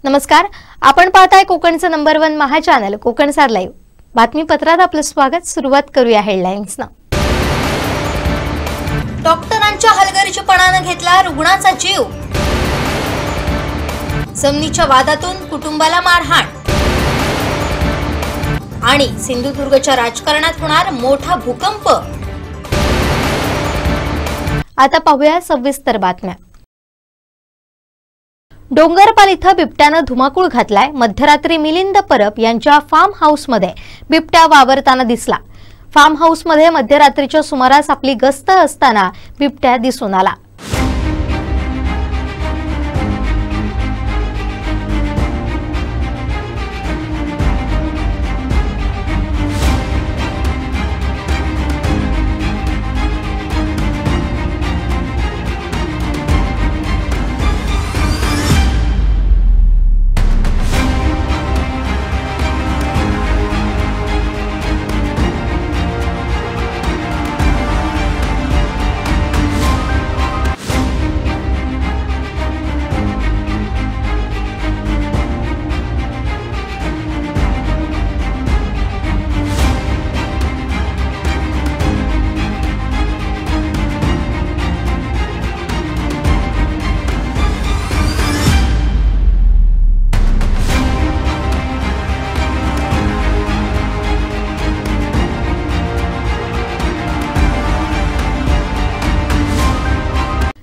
नमस्कार, आपण पाहताय कोकणचं नंबर 1 महा चॅनल कोकणसार लाईव्ह। बातमीपत्रात आपलं स्वागत। सुरुवात करूया हेडलाईन्सनं। डॉक्टरांच्या हलगर्जीपणाने घेतला रुग्णाचा जीव। जमिनीच्या वादातून कुटुंबाला मारहाण आणि सिंधुदुर्गच्या राजकारणात होणार मोठा भूकंप। आता पाहूया सविस्तर बातम्या। डोंगरपाल इथं बिबट्यानं धुमाकूळ घातलाय। मध्यरात्री मिलिंद परब यांच्या फार्म हाऊसमध्ये बिबट्या वावरताना दिसला। फार्म हाऊसमध्ये मध्यरात्रीच्या सुमारास आपली गस्त असताना बिबट्या दिसून आला।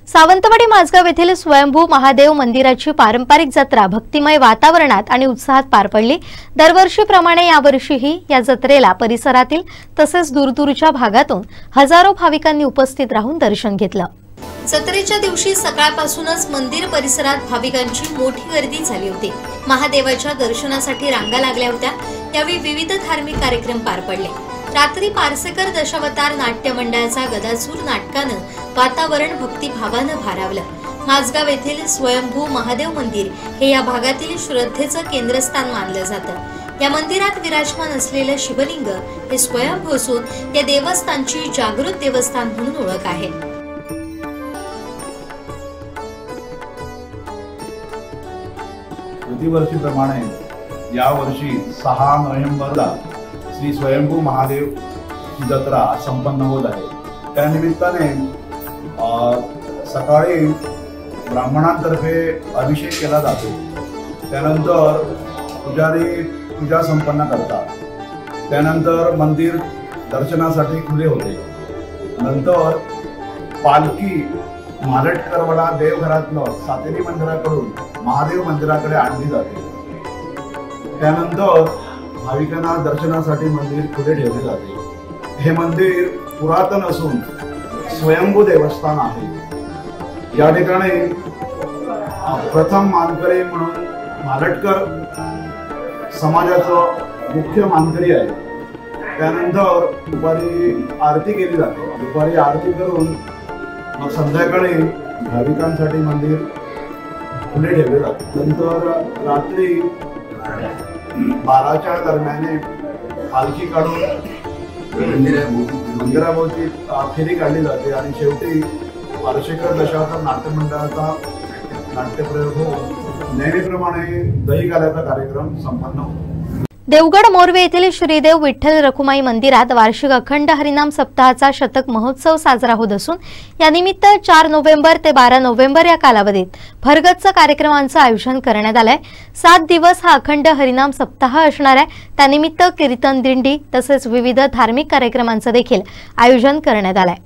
सावंतवाडी माझगाव येथील स्वयंभू महादेव मंदिराची पारंपरिक जत्रा भक्तिमय वातावरणात आणि उत्साहात पार पडली। दरवर्षीप्रमाणे यावर्षीही या जत्रेला परिसरातील तसेच दूरदूरच्या भागातून हजारो भाविकांनी उपस्थित राहून दर्शन घेतलं। जत्रेच्या दिवशी सकाळपासूनच मंदिर परिसरात भाविकांची मोठी गर्दी झाली होती। महादेवाच्या दर्शनासाठी रांगा लागल्या होत्या। यावेळी विविध धार्मिक कार्यक्रम पार पडले। रात्री पारसेकर दशावतार नाट्य मंडळाचा गदासूर नाटकानं वातावरण भक्तिभावानं भारावलं। माझगाव येथील स्वयंभू महादेव मंदिर हे या भागातील श्रद्धेचं केंद्रस्थान मानलं जातं। या मंदिरात विराजमान असलेलं शिवलिंग हे स्वयंभू असून या देवस्थानची जागृत देवस्थान म्हणून ओळख आहे। प्रतिवर्षीप्रमाणे यावर्षी 6 नोव्हेंबरला श्री स्वयंभू महादेव जत्रा संपन्न होत आहे। त्या निमित्ताने सकाळी ब्राह्मणांतर्फे अभिषेक केला जातो। त्यानंतर पुजारी पूजा संपन्न करतात। त्यानंतर मंदिर दर्शनासाठी खुले होते। नंतर पालखी मालटकरवाडा देवघरातनं सातेरी मंदिराकडून महादेव मंदिराकडे आणली जाते। त्यानंतर भाविकांना दर्शनासाठी मंदिर खुले ठेवले जाते। हे मंदिर पुरातन असून स्वयंभू देवस्थान आहे। या ठिकाणी प्रथम मानकरी म्हणून मालटकर समाजाचं मुख्य मानकरी आहे। त्यानंतर दुपारी आरती केली जाते। दुपारी आरती करून मग संध्याकाळी भाविकांसाठी मंदिर खुले ठेवले जाते। नंतर रात्री 12च्या दरम्यान पालखी काढून मंदिराभोवती फेरी काढली जाते आणि शेवटी पारसेकर दशावतार नाट्य मंडळाचा नाट्यप्रयोग होऊन नेहमीप्रमाणे दही घालायचा कार्यक्रम संपन्न होतो। देवगड मोरवे येथील श्रीदेव विठ्ठल रखुमाई मंदिरात वार्षिक अखंड हरिनाम सप्ताहाचा शतक महोत्सव साजरा होत असून यानिमित्त 4 नोव्हेंबर ते 12 नोव्हेंबर या कालावधीत भरगच्च कार्यक्रमांचं आयोजन करण्यात आलंय। 7 दिवस हा अखंड हरिनाम सप्ताह असणार आहे। त्यानिमित्त कीर्तन दिंडी तसेच विविध धार्मिक कार्यक्रमांचं देखील आयोजन करण्यात आलंय।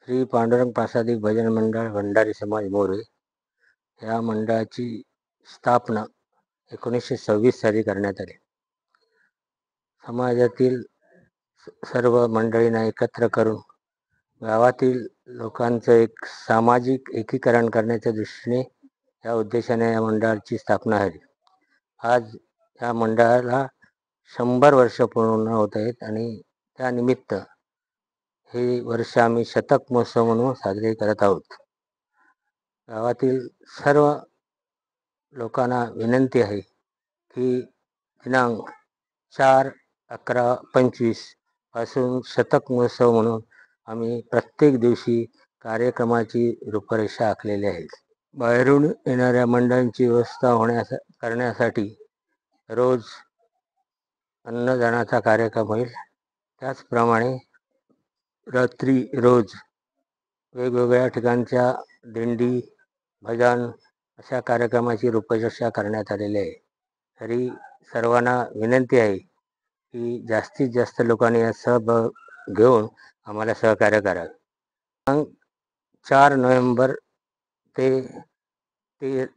श्री पांडुरंग प्रासादिक भजन मंडळ भंडारी समाज मोरे या मंडळाची स्थापना 1926 साली करण्यात आली. समाजातील सर्व मंडळींना एकत्र करून गावातील लोकांचं एक सामाजिक एकीकरण करण्याच्या दृष्टीने या उद्देशाने या मंडळाची स्थापना झाली. आज या मंडळाला 100 वर्ष पूर्ण होत आहेत आणि त्यानिमित्त हे वर्ष आम्ही शतक महोत्सव म्हणून साजरे करत आहोत. गावातील सर्व लोकांना विनंती आहे की दिनांक 4/11/25 पासून शतक महोत्सव म्हणून आम्ही प्रत्येक दिवशी कार्यक्रमाची रूपरेषा आखलेली आहे. बाहेरून येणाऱ्या मंडळांची व्यवस्था करण्यासाठी रोज अन्नदानाचा कार्यक्रम होईल. त्याचप्रमाणे रात्री रोज वेगवेगळ्या ठिकाणच्या दिंडी भजन अशा कार्यक्रमाची रूपरेषा करण्यात आलेली आहे. तरी सर्वांना विनंती आहे की जास्तीत जास्त लोकांनी यात सहभाग घेऊन आम्हाला सहकार्य करावे. 4 नोव्हेंबर ते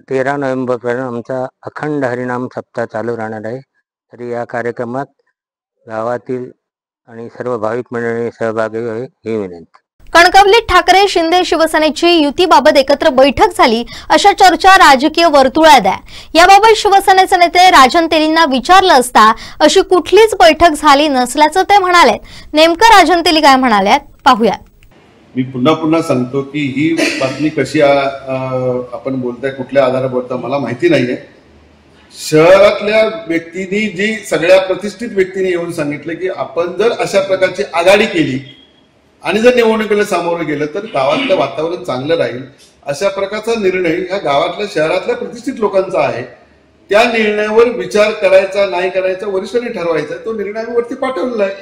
13 नोव्हेंबरपर्यंत आमचा अखंड हरिनाम सप्ताह चालू राहणार आहे. तरी या कार्यक्रमात गावातील आणि सर्व भाविक मंडळी सहभागी व्हावे ही विनंती. कणकवलीत ठाकरे शिंदे शिवसेनेची युतीबाबत एकत्र बैठक झाली अशा चर्चा राजकीय वर्तुळात आहे. याबाबत शिवसेनेचे नेते राजन तेलींना विचारलं असता अशी कुठलीच बैठक झाली नसल्याचं ते म्हणाले. नेमकं राजन तेली काय म्हणाले पाहूया. मी पुन्हा सांगतो की ही बातमी कशी आपण बोलताय, कुठल्या आधारावर बोलता मला माहिती नाहीये. शहरातल्या व्यक्तींनी जी सगळ्या प्रतिष्ठित व्यक्तींनी येऊन सांगितलं की आपण जर अशा प्रकारची आघाडी केली आणि जर निवडणुकीला सामोरं गेलं तर गावातलं वातावरण चांगलं राहील, अशा प्रकारचा निर्णय ह्या गावातल्या शहरातल्या प्रतिष्ठित लोकांचा आहे. त्या निर्णयावर विचार करायचा नाही करायचा वरिष्ठांनी ठरवायचा. तो निर्णय आम्ही वरती पाठवलेला आहे.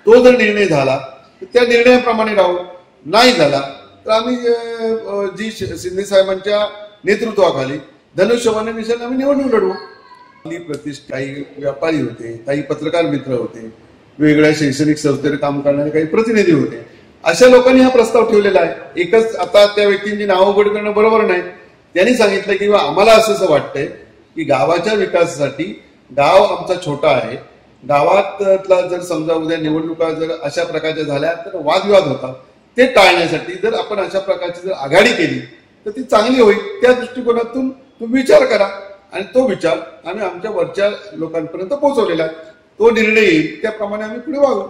तो जर निर्णय झाला तर त्या निर्णयाप्रमाणे राहू, नाही झाला तर आम्ही जी शिंदे साहेबांच्या नेतृत्वाखाली धनुष्यबाण निशाने आम्ही निवडणूक लढवू. प्रतिष्ठित काही व्यापारी होते, काही पत्रकार मित्र होते, वेगवेगळ्या शैक्षणिक संस्थेत काम करणारे काही प्रतिनिधी होते. अशा लोकांनी हा प्रस्ताव ठेवलेला आहे. एकच आता त्या व्यक्तींची नावं उघड करणं बरोबर नाही. त्यांनी सांगितलं की आम्हाला असं वाटतंय की गावाच्या विकासासाठी, गाव आमचा छोटा आहे, गावातला जर समजा उद्या निवडणुका जर अशा प्रकारच्या झाल्या तर वादविवाद होता, ते टाळण्यासाठी जर आपण अशा प्रकारची जर आघाडी केली तर ती चांगली होईल. त्या दृष्टिकोनातून तुम्ही विचार करा आणि तो विचार आम्ही आमच्या वरच्या लोकांपर्यंत पोहोचवलेला आहे. तो निर्णय येईल त्याप्रमाणे आम्ही पुढे वागू.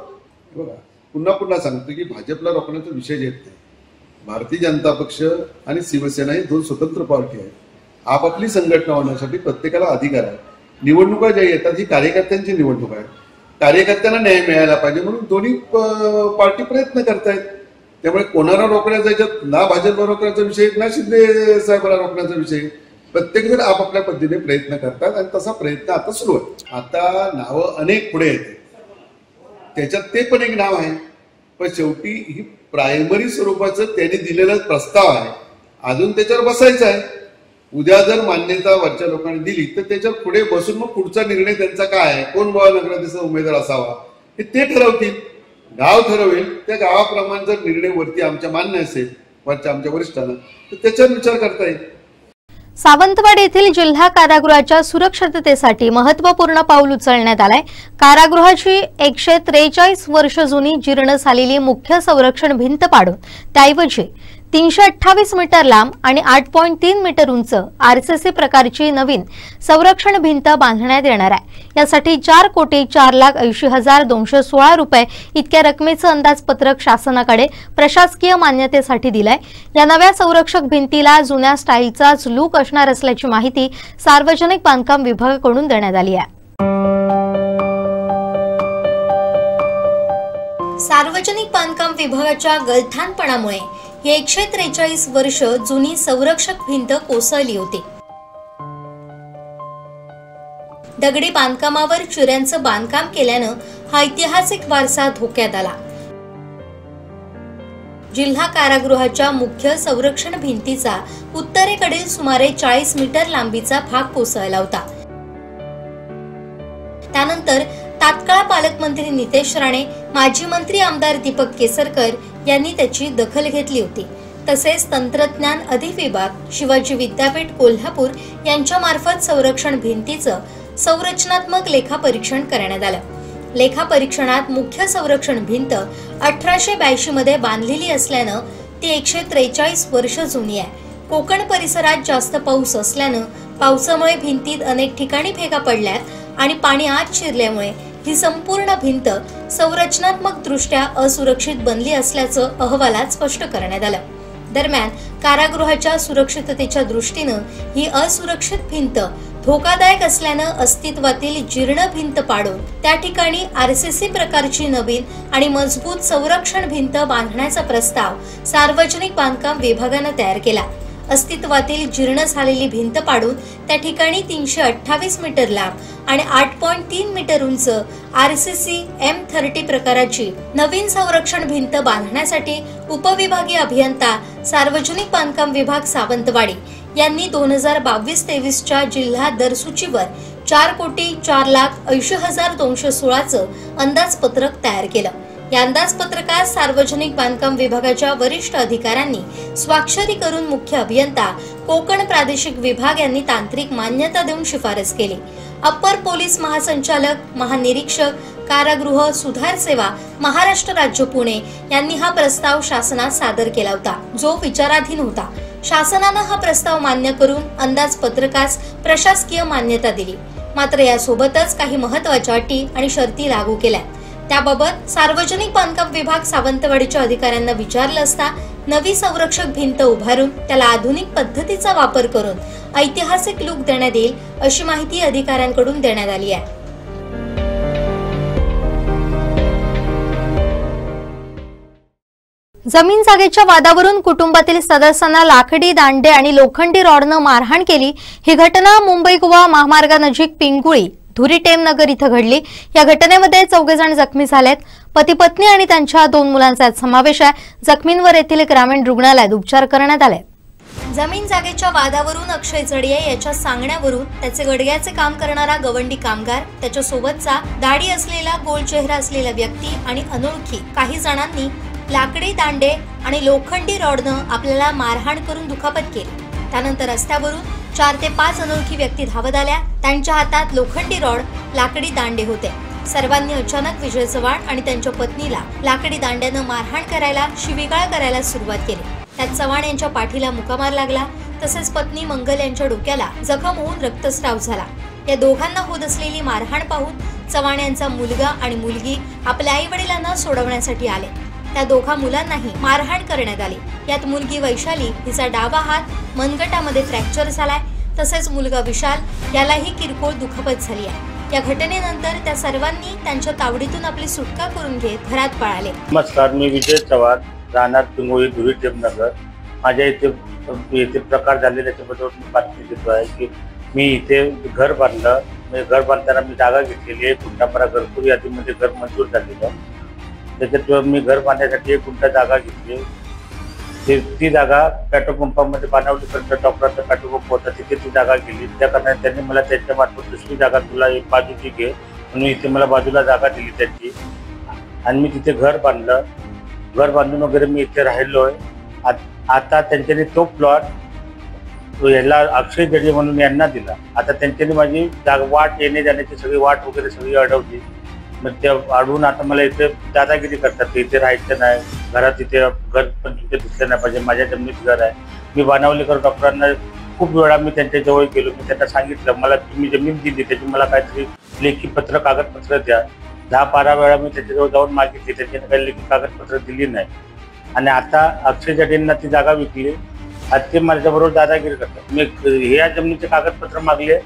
बघा, पुन्हा सांगतो की भाजपला रोखण्याचा विषय येत नाही. भारतीय जनता पक्ष आणि शिवसेना ही 2 स्वतंत्र पार्टी आहेत. आपापली संघटना होण्यासाठी प्रत्येकाला अधिकार आहे. निवडणुका ज्या येतात ही कार्यकर्त्यांची निवडणूक आहे. कार्यकर्त्यांना न्याय मिळायला पाहिजे म्हणून दोन्ही पार्टी प्रयत्न करतायत. त्यामुळे कोणाला रोखण्याचा याच्यात ना भाजपला रोखण्याचा विषय ना शिंदे साहेबांना रोखण्याचा विषय. प्रत्येक जण आपापल्या पद्धतीने प्रयत्न करतात आणि तसा प्रयत्न आता सुरू आहे. आता नावं अनेक पुढे येते, त्याच्यात ते पण एक नाव आहे. पण शेवटी ही प्रायमरी स्वरूपाचं त्यांनी दिलेला प्रस्ताव आहे. अजून त्याच्यावर बसायचं आहे. उद्या जर मान्यता वरच्या लोकांनी दिली तर त्याच्यावर पुढे बसून मग पुढचा निर्णय त्यांचा काय आहे, कोण नगराध्यक्ष उमेदवार असावा हे ते ठरवतील. गाव ठरवेल. त्या गावाप्रमाणे जर निर्णय वरती आमच्या मान्य असेल वरच्या आमच्या वरिष्ठांना तर त्याच्यावर विचार करता येईल. सावंतवाडी येथील जिल्हा कारागृहाच्या सुरक्षिततेसाठी महत्त्वपूर्ण पाऊल उचलण्यात आलंय. कारागृहाची 143 वर्ष जुनी जीर्ण झालेली मुख्य संरक्षण भिंत पाडून त्याऐवजी 328 मीटर लांब आणि 8.3 मीटर उंच आरसीसी प्रकारची नवीन संरक्षण भिंत बांधण्यात येणार आहे. यासाठी 4,04,80,216 रुपये इतक्या रकमेचं अंदाजपत्रक शासनाकडे प्रशासकीय मान्यतेसाठी दिलंय. या नव्या संरक्षक भिंतीला जुन्या स्टाईलचाच लूक असणार असल्याची माहिती सार्वजनिक बांधकाम विभागाकडून देण्यात आली आहे. सार्वजनिक बांधकाम विभागाच्या गलथानपणामुळे ही 143 वर्ष जुनी संरक्षक भिंत कोसळली होती. दगडी बांधकामावर चिऱ्यांचं बांधकाम केल्यानं हा ऐतिहासिक वारसा धोक्यात आला. जिल्हा कारागृहाच्या मुख्य संरक्षण भिंतीचा उत्तरेकडील सुमारे 40 मीटर लांबीचा भाग कोसळला होता. त्यानंतर तात्काळ पालकमंत्री नितेश राणे, माजी मंत्री आमदार दीपक केसरकर यांनी त्याची दखल घेतली होती. तसेच तंत्रज्ञान अधिविभाग, शिवाजी विद्यापीठ कोल्हापूर यांच्या मार्फत संरक्षण भिंतीचं संरचनात्मक लेखापरीक्षण करण्यात आलं. लेखापरीक्षणात मुख्य संरक्षण भिंत 1882 मध्ये बांधलेली असल्यानं ती 143 वर्ष जुनी आहे. कोकण परिसरात जास्त पाऊस असल्यानं पावसामुळे भिंतीत अनेक ठिकाणी भेगा पडल्यात आणि पाणी आत शिरल्यामुळे ही संपूर्ण भिंत संरचनात्मक दृष्ट्या असुरक्षित बनली असल्याचं अहवालात स्पष्ट करण्यात आलं. दरम्यान कारागृहाच्या सुरक्षिततेच्या दृष्टीनं ही असुरक्षित भिंत धोकादायक असल्यानं अस्तित्वातील जीर्ण भिंत पाडून त्या ठिकाणी आरसीसी प्रकारची नवीन आणि मजबूत संरक्षण भिंत बांधण्याचा प्रस्ताव सार्वजनिक बांधकाम विभागानं तयार केला. अस्तित्वातील जीर्ण झालेली भिंत पाडून त्या ठिकाणी 328 मीटर लांब आणि 8.3 मीटर उंच आरसीसी M30 प्रकाराची नवीन संरक्षण भिंत बांधण्यासाठी उपविभागीय अभियंता, सार्वजनिक बांधकाम विभाग, सावंतवाडी यांनी 2022-23च्या जिल्हा दरसूचीवर 4,04,80,216चं अंदाजपत्रक तयार केलं. या अंदाजपत्रकात सार्वजनिक बांधकाम विभागाच्या वरिष्ठ अधिकाऱ्यांनी स्वाक्षरी करून मुख्य अभियंता, कोकण प्रादेशिक विभाग यांनी तांत्रिक मान्यता देऊन शिफारस केली. अप्पर पोलीस महासंचालक, महानिरीक्षक, कारागृह सुधार सेवा, महाराष्ट्र राज्य पुणे यांनी हा प्रस्ताव शासनात सादर केला होता, जो विचाराधीन होता. शासनानं हा प्रस्ताव मान्य करून अंदाजपत्रकास प्रशासकीय मान्यता दिली. मात्र यासोबतच काही महत्त्वाच्या अटी आणि शर्ती लागू केल्या. त्याबाबत सार्वजनिक बांधकाम विभाग सावंतवाडीच्या अधिकाऱ्यांना विचारलं असता नवी संरक्षक भिंत उभारून त्याला आधुनिक पद्धतीचा वापर करून ऐतिहासिक लूक देण्यात येईल अशी माहिती अधिकाऱ्यांकडून देण्यात आली आहे. जमीन जागेच्या वादावरून कुटुंबातील सदस्यांना लाकडी दांडे आणि लोखंडी रॉडनं मारहाण केली. ही घटना मुंबई गोवा महामार्गानजीक पिंगुळी धुरीटेम नगर इथं घडली. या घटनेमध्ये 4 जण जखमी झालेत. पती पत्नी आणि त्यांच्या 2 मुलांचा समावेश आहे. जखमींवर येथील ग्रामीण रुग्णालयात उपचार करण्यात आले. जमीन जागेच्या वादावरून अक्षय जडिये याच्या सांगण्यावरून त्याचे गडग्याचे काम करणारा गवंडी कामगार, त्याच्या सोबतचा दाढी असलेला, गोल चेहरा असलेला व्यक्ती आणि अनोळखी काही जणांनी लाकडी दांडे आणि लोखंडी रॉडनं आपल्याला मारहाण करून दुखापत केली. त्यानंतर रस्त्यावरून 4 ते 5 अनोळखी व्यक्ती धावत आल्या. त्यांच्या हातात लोखंडी रॉड, लाकडी दांडे होते. सर्वांनी अचानक विजय चव्हाण आणि त्यांच्या पत्नीला लाकडी दांड्यानं मारहाण करायला, शिवीगाळ करायला सुरुवात केली. त्यात चव्हाण यांच्या पाठीला मुकामार लागला. तसेच पत्नी मंगल यांच्या डोक्याला जखम होऊन रक्तस्राव झाला. या दोघांना होत असलेली मारहाण पाहून चव्हाण यांचा मुलगा आणि मुलगी आपल्या आई वडिलांना सोडवण्यासाठी आले. त्या दोघा मुलांनाही मारहाण करण्यात आली. यात मुलगी वैशाली हिचा डावा हात मनगटामध्ये फ्रॅक्चर झालाय. तसेच मुलगा विशाल यालाही किरकोळ दुखापत झाली आहे. या घटनेनंतर त्या सर्वांनी त्यांच्या तावडीतून आपली सुटका करून घेत घरात पळाले. नमस्कार, मी विजय चव्हाण, राहणार पिंगोळी धुरीटेम नगर. माझ्या इथे प्रकार झाले त्याच्याबद्दल मी बातमी देतो आहे की मी इथे घर बांधलं. घर बांधताना मी जागा घेतलेली आहे. गुंठापरा घरकुल यादीमध्ये घर मंजूर झालेलं. त्याच्यात मी घर बांधण्यासाठी 1 गुंठा जागा घेतली. ती जागा पेट्रोल पंपामध्ये बाणावलीकडच्या डॉक्टरांचा पेट्रोल पंप होता, तिथे ती जागा गेली. त्या कारणाने त्यांनी मला त्यांच्या मार्फत दुसरी जागा तुला एक बाजूची घे म्हणून इथे मला बाजूला जागा दिली त्यांची. आणि मी तिथे घर बांधलं. घर बांधून वगैरे मी इथे राहिलो आहे. आता त्यांच्यानी तो प्लॉट याला अक्षय जडिये म्हणून यांना दिला. आता त्यांच्यानी माझी वाट येणे जाण्याची सगळी वाट वगैरे सगळी अडवली. मग ते अडवून आता मला इथे दादागिरी करतात. इथे राहायचं नाही, घरात इथे घर पण तिथे दिसलं नाही पाहिजे. माझ्या जमिनीत घर आहे. मी बाणावलीकर डॉक्टरांना खूप वेळा मी त्यांच्या जवळ गेलो. मी त्यांना सांगितलं मला तुम्ही जमीन दिली त्याची मला काहीतरी लेखी पत्र कागदपत्र द्या. 10-12 वेळा मी त्याच्याजवळ जाऊन मागितली. त्याच्याने काही लेखी कागदपत्र दिली नाही. आणि आता अक्षय जडियेंना ती जागा विकली. आता ते माझ्याबरोबर दादागिरी करतात. मी ह्या जमिनीचे कागदपत्र मागले,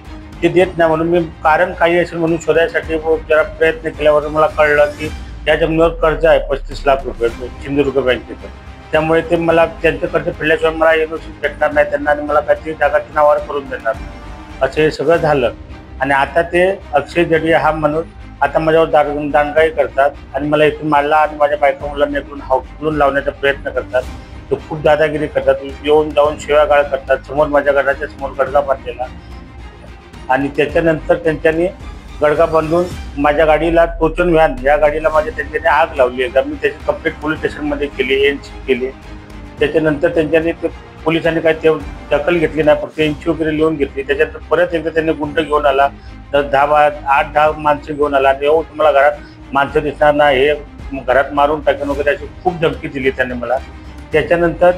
ते देत नाही म्हणून मी कारण काही असेल म्हणून शोधायसाठी जरा प्रयत्न केल्यावर मला कळलं की या जमिनीवर कर्ज आहे 35 लाख रुपये सिंधुदुर्ग बँकेचं. त्यामुळे ते मला त्यांच्याकडे फिरल्याशिवाय मला एनओसी भेटणार नाही त्यांना आणि मला काहीतरी जागाची नावावर करून देणार, असं हे सगळं झालं. आणि आता ते अक्षय जडिये हा म्हणून आता माझ्यावर दांडगाई करतात आणि मला इथून मारला आणि माझ्या बायका मुलांना इकडून हाकलून लावण्याचा प्रयत्न करतात. ते खूप दादागिरी करतात, येऊन जाऊन शिव्यागाळ करतात. समोर माझ्या घराच्या समोर गडगा बांधलेला आणि त्याच्यानंतर त्यांच्यानी गडगा बांधून माझ्या गाडीला टोचन व्हॅन या गाडीला त्यांच्याने आग लावली आहे. मी त्याची कंप्लेंट पोलीस स्टेशनमध्ये केली, एनसी केली. त्याच्यानंतर त्यांच्यानी ते पोलिसांनी काही ते दखल घेतली नाही, फक्त एनसी वगैरे लिहून घेतली. त्याच्यानंतर परत एकदा त्यांनी गुंड घेऊन आला, 8-10 माणसं घेऊन आला. येऊ तुम्हाला घरात माणसं दिसणार नाही, हे घरात मारून टाकून वगैरे अशी खूप धमकी दिली त्यांनी मला. त्याच्यानंतर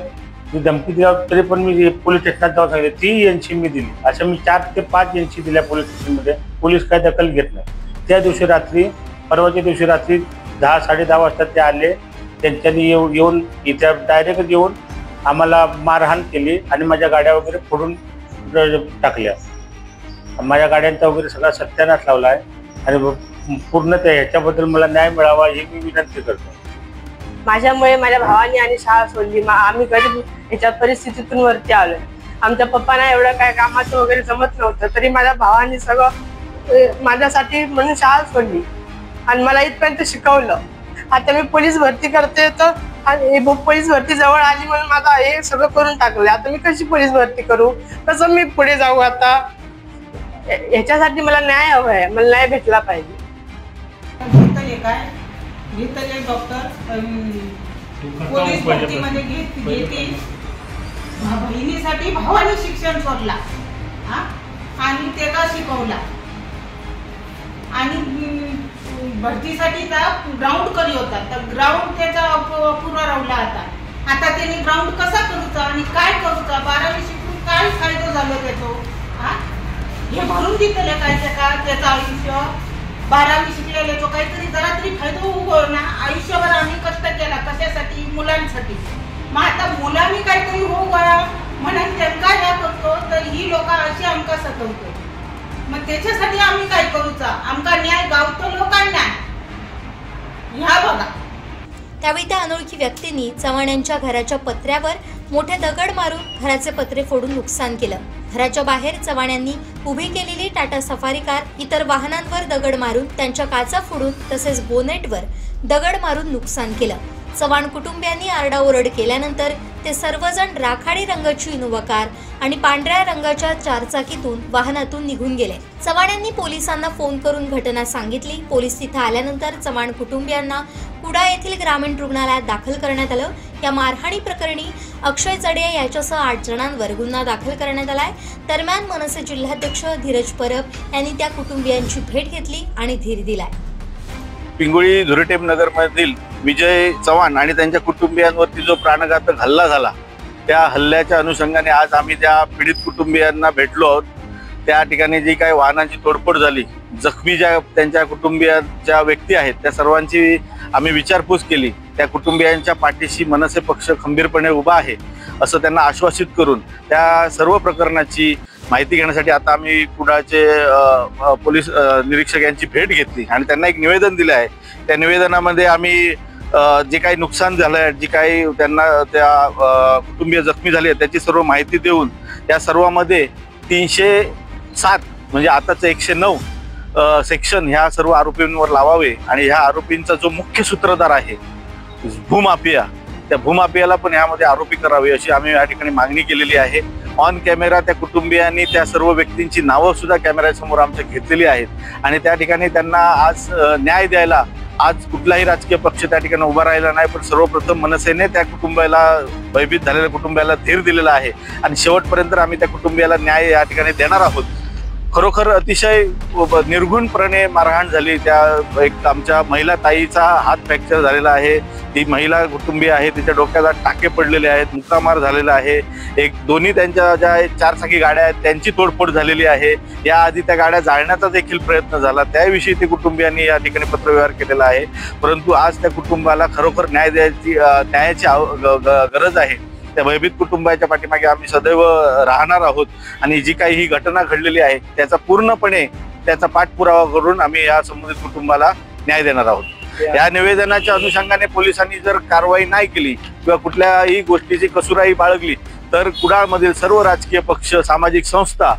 मी धमकी दिल्यावर तरी पण मी पोलीस स्टेशनात जाऊन सांगितले, ती एनसी मी दिली. अशा मी 4 ते 5 एनसी दिल्या पोलीस स्टेशनमध्ये. पोलीस काही दखल घेत नाही. त्या दिवशी रात्री, परवाच्या दिवशी रात्री 10-10:30 वाजता ते आले. त्यांच्यानी येऊन इथे डायरेक्ट येऊन आम्हाला मारहाण केली आणि माझ्या गाड्या वगैरे फोडून टाकल्या. माझ्या गाड्यांचा वगैरे सगळा सत्यानाश लावला आहे आणि पूर्ण त्या ह्याच्याबद्दल मला न्याय मिळावा ही मी विनंती करतो. माझ्यामुळे माझ्या भावाने आणि शाळा सोडली. आम्ही गरीब ह्याच्या परिस्थितीतून वरती आलोय. आमच्या पप्पांना एवढं काय कामाचं वगैरे जमत नव्हतं, तरी माझ्या भावाने सगळं माझ्यासाठी म्हणून शाळा सोडली आणि मला इथपर्यंत शिकवलं. आता मी पोलीस भरती करते तर पोलीस भरती जवळ आली म्हणून माझा हे सगळं करून टाकलं. आता मी कशी पोलीस भरती करू, कसं मी पुढे जाऊ? आता ह्याच्यासाठी मला न्याय हवा आहे, मला न्याय भेटला पाहिजे. डॉक्टर पोलीस भरतीमध्ये घेतील. बहिणीसाठी भावाने शिक्षण सोडला आणि त्याला शिकवला आणि भरतीसाठी ग्राउंड करी होता, तर ग्राउंड त्याचा अपुरा राहिला. आता त्यांनी ग्राउंड कसा करूचा आणि काय करूचा? 12वी शिकून काय फायदा झाला त्याचो? हे भरून दिले काय त्याचं आयुष्य? 12वी शिकलेल्याचो काहीतरी जरा तरी फायदा होऊ ना. आयुष्यभर आम्ही कष्ट केला कशासाठी? मुलांसाठी. मग आता मुलांनी काहीतरी होऊ म्हणून त्यांना ह्या करतो, तर ही लोक अशी आमका सतवतो. मग त्याच्यासाठी आम्ही काय करूचा? आमका न्याय गावतो लोकांना ह्या बघा. त्यावेळी त्या अनोळखी व्यक्तींनी चव्हाण यांच्या घराच्या पत्र्यावर मोठे दगड मारून घराचे पत्रे फोडून नुकसान केलं. घराच्या बाहेर चव्हाण यांनी उभी केलेली टाटा सफारी कार, इतर वाहनांवर दगड मारून त्यांच्या काचा फोडून तसेच बोनेटवर दगड मारून नुकसान केलं. चव्हाण कुटुंबियांनी आरडाओरड केल्यानंतर ते सर्वजण राखाडी रंगाची इनोव्हा कार आणि पांढऱ्या रंगाच्या 4चाकीतून वाहनातून निघून गेले. चव्हाण यांनी पोलिसांना फोन करून घटना सांगितली. पोलीस तिथे आल्यानंतर चव्हाण कुटुंबियांना कुडा येथील ग्रामीण रुग्णालयात दाखल करण्यात आलं. या मारहाणी प्रकरणी अक्षय जडिये याच्यासह 8 जणांवर गुन्हा दाखल करण्यात आलाय. दरम्यान मनसे जिल्हाध्यक्ष धीरज परब यांनी त्या कुटुंबियांची भेट घेतली आणि धीर दिलाय. पिंगुळी धुरटेम नगरमधील विजय चव्हाण आणि त्यांच्या कुटुंबियांवरती जो प्राणघातक हल्ला झाला, त्या हल्ल्याच्या अनुषंगाने आज आम्ही त्या पीडित कुटुंबियांना भेटलो आहोत. त्या ठिकाणी जी काही वाहनांची तोडफोड झाली, जखमी ज्या त्यांच्या कुटुंबियांच्या व्यक्ती आहेत, त्या सर्वांची आम्ही विचारपूस केली. त्या कुटुंबियांच्या पाठीशी मनसे पक्ष खंबीरपणे उभा आहे असं त्यांना आश्वासित करून त्या सर्व प्रकरणाची माहिती घेण्यासाठी आता आम्ही कुडाचे पोलीस निरीक्षक यांची भेट घेतली आणि त्यांना एक निवेदन दिलं आहे. त्या निवेदनामध्ये आम्ही जे काही नुकसान झालं आहे, जी काही त्यांना त्या कुटुंबीय जखमी झाले त्याची सर्व माहिती देऊन या सर्वांमध्ये 307 म्हणजे आताचं 109 सेक्शन ह्या सर्व आरोपींवर लावावे आणि ह्या आरोपींचा जो मुख्य सूत्रधार आहे भूमाफिया, त्या भूमाफियाला पण यामध्ये आरोपी करावे अशी आम्ही या ठिकाणी मागणी केलेली आहे. ऑन कॅमेरा त्या कुटुंबियांनी त्या सर्व व्यक्तींची नावं सुद्धा कॅमेऱ्यासमोर आमच्या घेतलेली आहेत आणि त्या ठिकाणी त्यांना आज न्याय द्यायला आज कुठलाही राजकीय पक्ष त्या ठिकाणी उभा राहिला नाही, पण सर्वप्रथम मनसेने त्या कुटुंबाला, भयभीत झालेल्या कुटुंबाला धीर दिलेला आहे आणि शेवटपर्यंत आम्ही त्या कुटुंबियाला न्याय या ठिकाणी देणार आहोत. खरोखर अतिशय निर्घुणपणे मारहाण झाली. त्या एक आमच्या महिला ताईचा हात फ्रॅक्चर झालेला आहे. ती महिला कुटुंबीय आहे, तिच्या डोक्याला टाके पडलेले आहेत, मुक्कामार झालेला आहे. दोन्ही त्यांच्या ज्या 4चाकी गाड्या आहेत त्यांची तोडफोड झालेली आहे. याआधी त्या गाड्या जाळण्याचा देखील प्रयत्न झाला, त्याविषयी ते कुटुंबियांनी या ठिकाणी पत्रव्यवहार केलेला आहे. परंतु आज त्या कुटुंबाला खरोखर न्यायाची गरज आहे. त्या भयभीत कुटुंबाच्या पाठीमागे आम्ही सदैव राहणार आहोत आणि जी काही ही घटना घडलेली आहे त्याचा पूर्णपणे त्याचा पाठपुरावा करून आम्ही या संबंधित कुटुंबाला न्याय देणार आहोत. या निवेदनाच्या अनुषंगाने पोलिसांनी जर कारवाई नाही केली किंवा कुठल्याही गोष्टीची कसुराई बाळगली तर कुडाळमधील सर्व राजकीय पक्ष, सामाजिक संस्था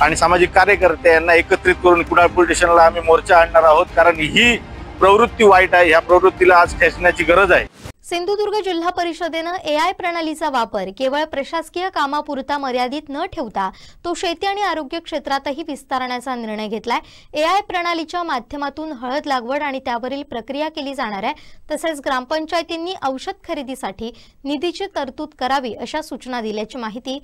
आणि सामाजिक कार्यकर्ते यांना एकत्रित करून कुडाळ पोलीस स्टेशनला आम्ही मोर्चा आणणार आहोत, कारण ही प्रवृत्ती वाईट आहे. या प्रवृत्तीला आज ठेचण्याची गरज आहे. सिंधुदुर्ग जिल्हा परिषदेनं AI प्रणालीचा वापर केवळ प्रशासकीय कामापुरता मर्यादित न ठेवता तो शेती आणि आरोग्य क्षेत्रातही विस्तारण्याचा निर्णय घेतलाय. AI प्रणालीच्या माध्यमातून हळद लागवड आणि त्यावरील प्रक्रिया केली जाणार आहे. तसेच ग्रामपंचायतींनी औषध खरेदीसाठी निधीची तरतूद करावी अशा सूचना दिल्याची माहिती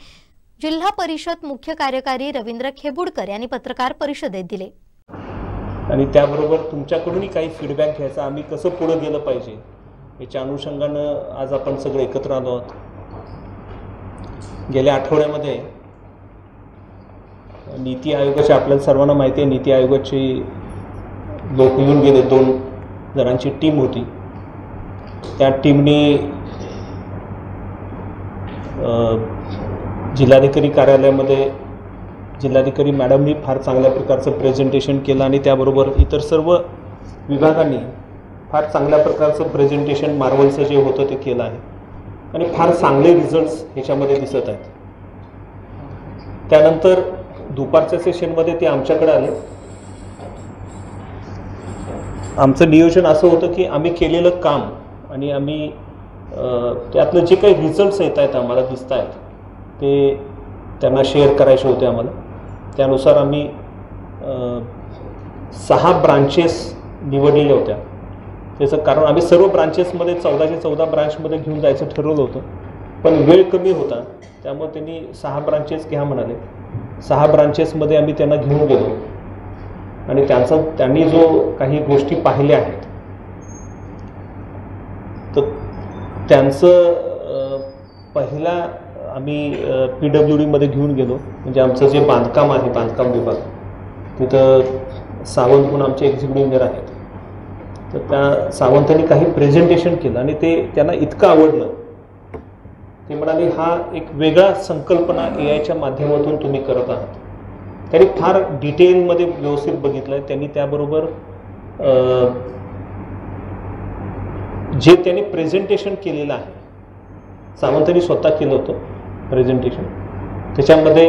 जिल्हा परिषद मुख्य कार्यकारी रवींद्र खेबुडकर यांनी पत्रकार परिषदेत दिली. आणि त्याबरोबर तुमच्याकडूनही काही फीडबॅक घ्यायचा, आम्ही कसं पुढे गेलं पाहिजे याच्या अनुषंगानं आज आपण सगळे एकत्र आलो आहोत. गेल्या आठवड्यामध्ये नीती आयोगाची, आपल्याला सर्वांना माहिती आहे, नीती आयोगाची लोक येऊन गेले. 2 जणांची टीम होती. त्या टीमने जिल्हाधिकारी कार्यालयामध्ये जिल्हाधिकारी मॅडमनी फार चांगल्या प्रकारचं प्रेझेंटेशन केलं आणि त्याबरोबर इतर सर्व विभागांनी फार चांगल्या प्रकारचं प्रेझेंटेशन मार्वलचं जे होतं ते केलं आहे आणि फार चांगले रिझल्ट्स ह्याच्यामध्ये दिसत आहेत. त्यानंतर दुपारच्या सेशनमध्ये ते आमच्याकडे आले. आमचं नियोजन असं होतं की आम्ही केलेलं काम आणि आम्ही त्यातलं जे काही रिझल्ट्स येत आहेत आम्हाला दिसत आहेत ते त्यांना शेअर करायचे होते आम्हाला. त्यानुसार आम्ही 6 ब्रांचेस निवडलेल्या होत्या. त्याचं कारण आम्ही सर्व ब्रांचेसमध्ये 14 ब्रांचमध्ये घेऊन जायचं ठरवलं होतं, पण वेळ कमी होता त्यामुळे त्यांनी 6 ब्रांचेस घ्या म्हणाले. 6 ब्रांचेसमध्ये आम्ही त्यांना घेऊन गेलो आणि त्यांनी जो काही गोष्टी पाहिल्या आहेत तर त्यांचं पहिला आम्ही PWDमध्ये घेऊन गेलो. म्हणजे आमचं जे बांधकाम आहे, बांधकाम विभाग, तिथं सावंत म्हणून आमचे एक्झिक्युटिव्ह इंजिनियर आहेत. तर त्या सावंतांनी काही प्रेझेंटेशन केलं आणि ते त्यांना इतकं आवडलं. ते म्हणाले हा एक वेगळा संकल्पना AIच्या माध्यमातून तुम्ही करत आहात. त्यांनी फार डिटेलमध्ये व्यवस्थित बघितलं आहे. त्यांनी त्याबरोबर जे त्यांनी प्रेझेंटेशन केलेलं आहे, सावंतांनी स्वतः केलं होतं प्रेझेंटेशन, त्याच्यामध्ये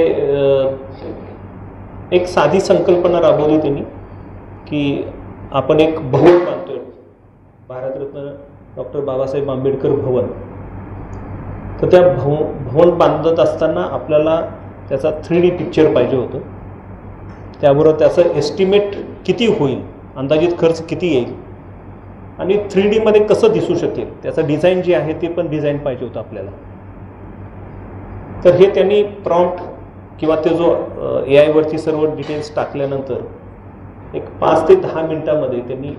एक साधी संकल्पना राबवली त्यांनी की आपण एक भवन बांधतोय, भारतरत्न डॉक्टर बाबासाहेब आंबेडकर भवन. तर त्या भवन बांधत असताना आपल्याला त्याचा 3D पिक्चर पाहिजे होतं. त्याबरोबर त्याचं एस्टिमेट किती होईल, अंदाजित खर्च किती येईल आणि 3Dमध्ये कसं दिसू शकेल, त्याचं डिझाईन जे आहे ते पण डिझाईन पाहिजे होतं आपल्याला. तर हे त्यांनी प्रॉम्प्ट किंवा ते जो AIवरती सर्व डिटेल्स टाकल्यानंतर एक 5 ते 10 मिनिटामध्ये त्यांनी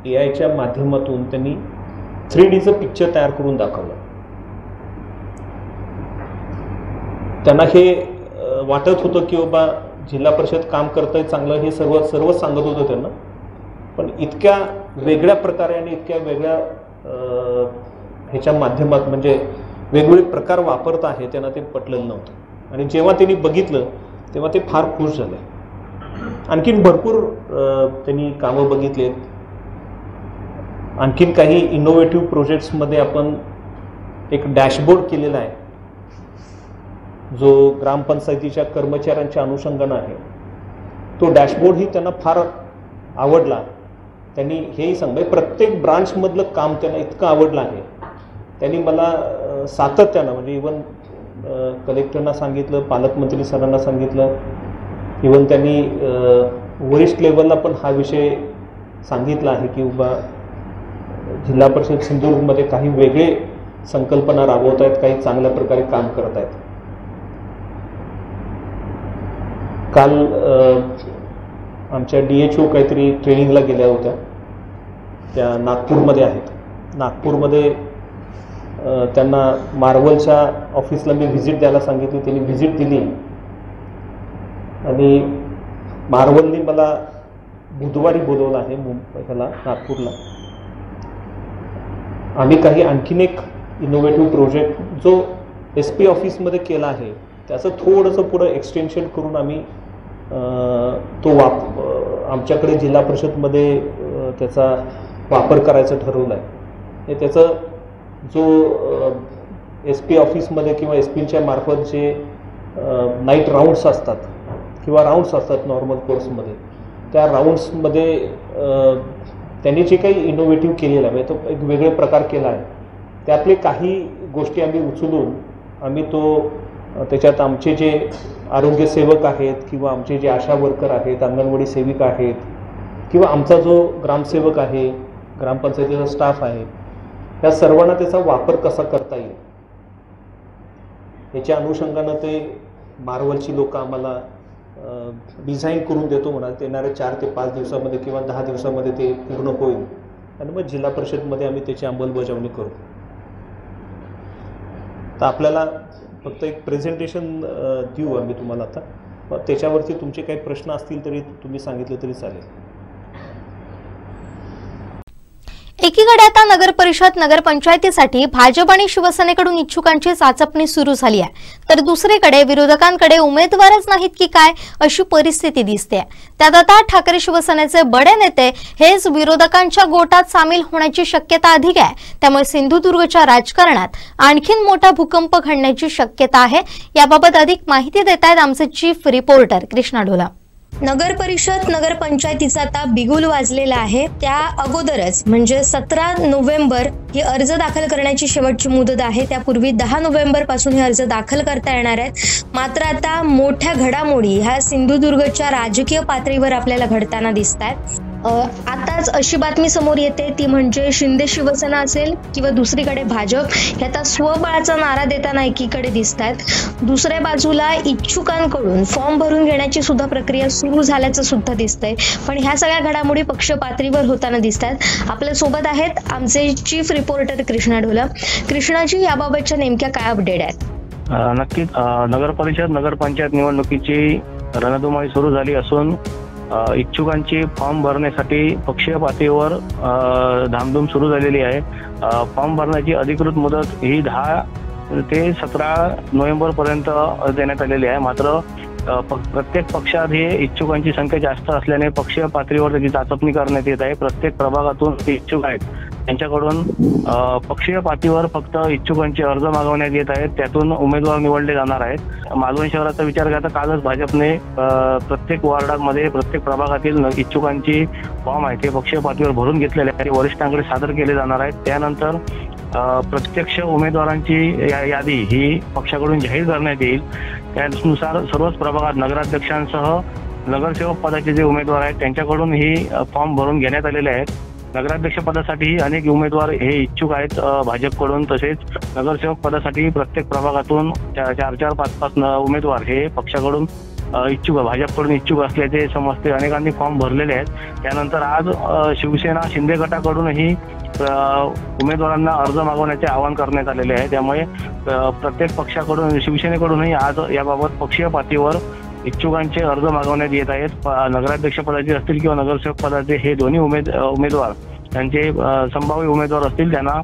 AIच्या माध्यमातून त्यांनी 3Dचं पिक्चर तयार करून दाखवलं. त्यांना हे वाटत होतं की बाबा जिल्हा परिषद काम करतंय चांगलं, हे सर्व सांगत होतं त्यांना. पण इतक्या वेगळ्या प्रकारे आणि इतक्या वेगळ्या ह्याच्या माध्यमात म्हणजे वेगवेगळे प्रकार वापरत आहे त्यांना ते पटलेलं नव्हतं. आणि जेव्हा त्यांनी बघितलं तेव्हा ते फार खुश झाले. आणखीन भरपूर त्यांनी कामं बघितलेत. आणखीन काही इनोव्हेटिव्ह प्रोजेक्ट्समध्ये आपण एक डॅशबोर्ड केलेला आहे जो ग्रामपंचायतीच्या कर्मचाऱ्यांच्या अनुषंगानं आहे. तो डॅशबोर्डही त्यांना फार आवडला. त्यांनी हेही सांगितलं प्रत्येक ब्रांचमधलं काम त्यांना इतकं आवडलं आहे. त्यांनी मला सातत्यानं म्हणजे इवन कलेक्टरना सांगितलं, पालकमंत्री सरांना सांगितलं, इवन त्यांनी वरिष्ठ लेवलला पण हा विषय सांगितला आहे की बाबा जिल्हा परिषद सिंधुदुर्गमध्ये काही वेगळे संकल्पना राबवत आहेत, काही चांगल्या प्रकारे काम करत आहेत. काल आमच्या DHO काहीतरी ट्रेनिंगला गेल्या होत्या, त्या नागपूरमध्ये आहेत. नागपूरमध्ये त्यांना मार्वलच्या ऑफिसला मी व्हिजिट द्यायला सांगितली, त्यांनी व्हिजिट दिली आणि मार्वलनी मला बुधवारी बोलवलं आहे मुंबईला, नागपूरला. आम्ही काही आणखीन एक इनोव्हेटिव्ह प्रोजेक्ट जो SP ऑफिसमध्ये केला आहे त्याचं थोडंसं पुढं एक्सटेन्शन करून आम्ही तो आमच्याकडे जिल्हा परिषदमध्ये त्याचा वापर करायचं ठरवलं आहे. त्याचं जो SP ऑफिसमध्ये किंवा SP मार्फत जे नाईट राऊंड्स असतात किंवा राऊंड्स असतात नॉर्मल कोर्समध्ये, त्या राऊंड्समध्ये त्यांनी जे काही इनोव्हेटिव्ह केलेलं आहे, तो एक वेगळे प्रकार केला आहे. त्यातले काही गोष्टी आम्ही उचलून आम्ही त्याच्यात आमचे जे आरोग्यसेवक आहेत किंवा आमचे जे आशा वर्कर आहेत, अंगणवाडी सेविका आहेत किंवा आमचा जो ग्रामसेवक आहे, ग्रामपंचायतीचा स्टाफ आहे, या सर्वांना त्याचा वापर कसा करता येईल याच्या अनुषंगानं ते मार्वलची लोक आम्हाला डिझाईन करून देतो म्हणाल. येणाऱ्या 4 ते 5 दिवसामध्ये किंवा 10 दिवसामध्ये ते पूर्ण होईल आणि मग जिल्हा परिषदमध्ये आम्ही त्याची अंमलबजावणी करू. तर आपल्याला फक्त एक प्रेझेंटेशन देऊ आम्ही तुम्हाला आता, मग त्याच्यावरती तुमचे काही प्रश्न असतील तरी तुम्ही सांगितले तरी चालेल. एकीकडे आता नगर परिषद नगरपंचायतीसाठी भाजप आणि शिवसेनेकडून इच्छुकांची चाचपणी सुरू झाली आहे, तर दुसरीकडे विरोधकांकडे उमेदवारच नाहीत की काय अशी परिस्थिती दिसते. त्यात आता ठाकरे शिवसेनेचे बडे नेते हेच विरोधकांच्या गोटात सामील होण्याची शक्यता अधिक आहे. त्यामुळे सिंधुदुर्गच्या राजकारणात आणखीन मोठा भूकंप घडण्याची शक्यता आहे. याबाबत अधिक माहिती देत आहेत आमचे चीफ रिपोर्टर कृष्णा ढोला. नगर परिषद नगरपंचायतीचा आता बिगुल वाजलेला आहे. त्या अगोदरच म्हणजे 17 नोव्हेंबर ही अर्ज दाखल करण्याची शेवटची मुदत आहे. त्यापूर्वी 10 नोव्हेंबर पासून हे अर्ज दाखल करता येणार आहेत. मात्र आता मोठ्या घडामोडी ह्या सिंधुदुर्गच्या राजकीय पातळीवर आपल्याला घडताना दिसत आहेत. आताच अशी बातमी समोर येते ती म्हणजे शिंदे शिवसेना असेल किंवा दुसरीकडे भाजप हे आता स्वबळाचा नारा देताना एकीकडे दिसत आहेत. दुसऱ्या बाजूला इच्छुकांकडून फॉर्म भरून घेण्याची सुद्धा प्रक्रिया सुरू झाल्याचं सुद्धा दिसतंय. पण ह्या सगळ्या घडामोडी पक्ष पातळीवर होताना दिसत आहेत. आपल्या सोबत आहेत आमचे चीफ रिपोर्टर कृष्णा ढोला. कृष्णाजी, याबाबतच्या नेमक्या काय अपडेट आहेत? नक्कीच नगर परिषद नगरपंचायत निवडणुकीची रणधुमाळी सुरू झाली असून इच्छुकांची फॉर्म भरण्यासाठी पक्षीय पातळीवर धामधूम सुरू झालेली आहे. फॉर्म भरण्याची अधिकृत मुदत ही 10 ते 17 नोव्हेंबर पर्यंत देण्यात आलेली आहे. मात्र प्रत्येक पक्षात हे इच्छुकांची संख्या जास्त असल्याने पक्षीय पातळीवर त्याची चाचपणी करण्यात येत आहे. प्रत्येक प्रभागातून ते इच्छुक आहेत त्यांच्याकडून पक्षीय पातळीवर फक्त इच्छुकांचे अर्ज मागवण्यात येत आहेत. त्यातून उमेदवार निवडले जाणार आहेत. मालवण शहराचा विचार करता कालच भाजपने प्रत्येक वॉर्डामध्ये प्रत्येक प्रभागातील इच्छुकांची फॉर्म आहे ते पक्षीय पातळीवर भरून घेतलेले आहे. वरिष्ठांकडे सादर केले जाणार आहेत. त्यानंतर प्रत्यक्ष उमेदवारांची यादी ही पक्षाकडून जाहीर करण्यात येईल. त्यानुसार सर्वच प्रभागात नगराध्यक्षांसह नगरसेवक पदाचे जे उमेदवार आहेत त्यांच्याकडून ही फॉर्म भरून घेण्यात आलेले आहेत. नगराध्यक्ष पदासाठीही अनेक उमेदवार हे इच्छुक आहेत भाजपकडून. तसेच नगरसेवक पदासाठी प्रत्येक प्रभागातून 4-5 उमेदवार हे पक्षाकडून इच्छुक भाजपकडून इच्छुक असल्याचे समजते. अनेकांनी फॉर्म भरलेले आहेत. त्यानंतर आज शिवसेना शिंदे गटाकडूनही उमेदवारांना अर्ज मागवण्याचे आवाहन करण्यात आलेले आहे. त्यामुळे प्रत्येक पक्षाकडून शिवसेनेकडूनही आज याबाबत पक्षीय पातळीवर इच्छुकांचे अर्ज मागवण्यात येत आहेत. नगराध्यक्ष पदाचे असतील किंवा नगरसेवक पदाचे हे दोन्ही उमेदवार त्यांचे संभाव्य उमेदवार असतील त्यांना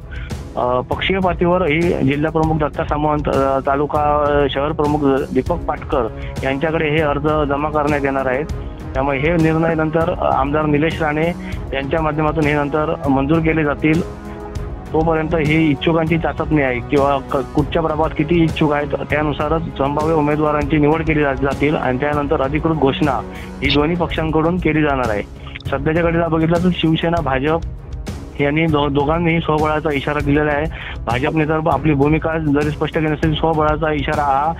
पक्षीय पातळीवर ही जिल्हा प्रमुख दत्ता सामंत, तालुका शहर प्रमुख दीपक पाटकर यांच्याकडे हे अर्ज जमा करण्यात येणार आहेत. त्यामुळे हे निर्णय नंतर आमदार निलेश राणे यांच्या माध्यमातून हे नंतर मंजूर केले जातील. तोपर्यंत ही इच्छुकांची चाचपणी आहे किंवा कुठच्या प्रभागात किती इच्छुक आहेत त्यानुसारच संभाव्य उमेदवारांची निवड केली जातील आणि त्यानंतर अधिकृत घोषणा ही दोन्ही पक्षांकडून केली जाणार आहे. सध्याच्या घडीला बघितलं तर शिवसेना भाजप यांनी दोघांनीही स्वबळाचा इशारा दिलेला आहे. भाजपने तर आपली भूमिका जरी स्पष्ट केली नसेल स्वबळाचा इशारा हा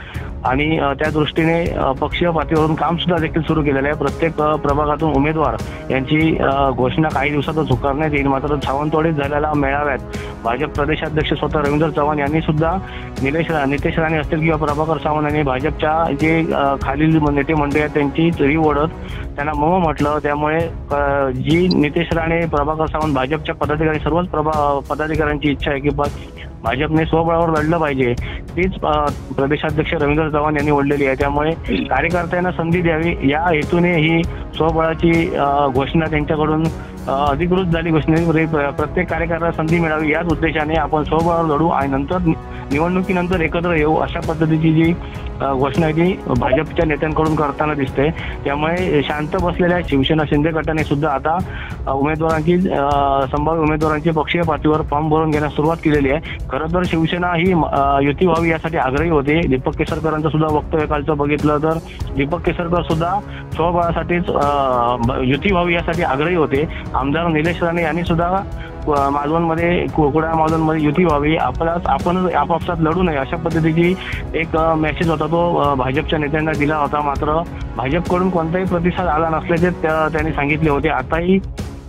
आणि त्या दृष्टीने पक्षीय पातळीवरून काम सुद्धा देखील सुरू केलेलं आहे. प्रत्येक प्रभागातून उमेदवार यांची घोषणा काही दिवसातच करण्यात येईल. मात्र सावंतवाडीत झालेल्या मेळाव्यात भाजप प्रदेशाध्यक्ष स्वतः रवींद्र चव्हाण यांनी सुद्धा नितेश राणे असतील किंवा प्रभाकर सावंत यांनी भाजपच्या जे खालील नेते मंडळी आहेत त्यांची रिव ओढत त्यांना मम म्हटलं. त्यामुळे जी नितेश राणे, प्रभाकर सावंत, भाजपच्या पदाधिकारी सर्वच पदाधिकाऱ्यांची इच्छा आहे की भाजपने स्वबळावर लढलं पाहिजे. तीच प्रदेशाध्यक्ष रवींद्र चव्हाण यांनी ओढलेली आहे. त्यामुळे कार्यकर्त्यांना संधी द्यावी या हेतूने ही स्वबळाची घोषणा त्यांच्याकडून अधिकृत झाली. घोषणे प्रत्येक कार्यकर्त्याला संधी मिळावी याच उद्देशाने आपण स्वबळावर लढू आणि नंतर निवडणुकीनंतर एकत्र येऊ अशा पद्धतीची जी घोषणा आहे ती भाजपच्या नेत्यांकडून करताना दिसते. त्यामुळे शांत बसलेल्या शिवसेना शिंदे गटाने सुद्धा आता उमेदवारांची संभाव्य उमेदवारांची पक्षीय पातळीवर फॉर्म भरून घेण्यास सुरुवात केलेली आहे. खरं तर शिवसेना ही युती व्हावी यासाठी आग्रही होते. दीपक केसरकरांचं सुद्धा वक्तव्य कालचं बघितलं तर दीपक केसरकर सुद्धा स्वबळासाठीच युती व्हावी यासाठी आग्रही होते. आमदार निलेश राणे यांनी सुद्धा मालवणमध्ये कुडाळ मालवणमध्ये युती व्हावी, आपण आपापसात लढू नये अशा पद्धतीची एक मेसेज होता तो भाजपच्या नेत्यांना दिला होता. मात्र भाजपकडून कोणताही प्रतिसाद आला नसल्याचे त्यांनी सांगितले होते. आताही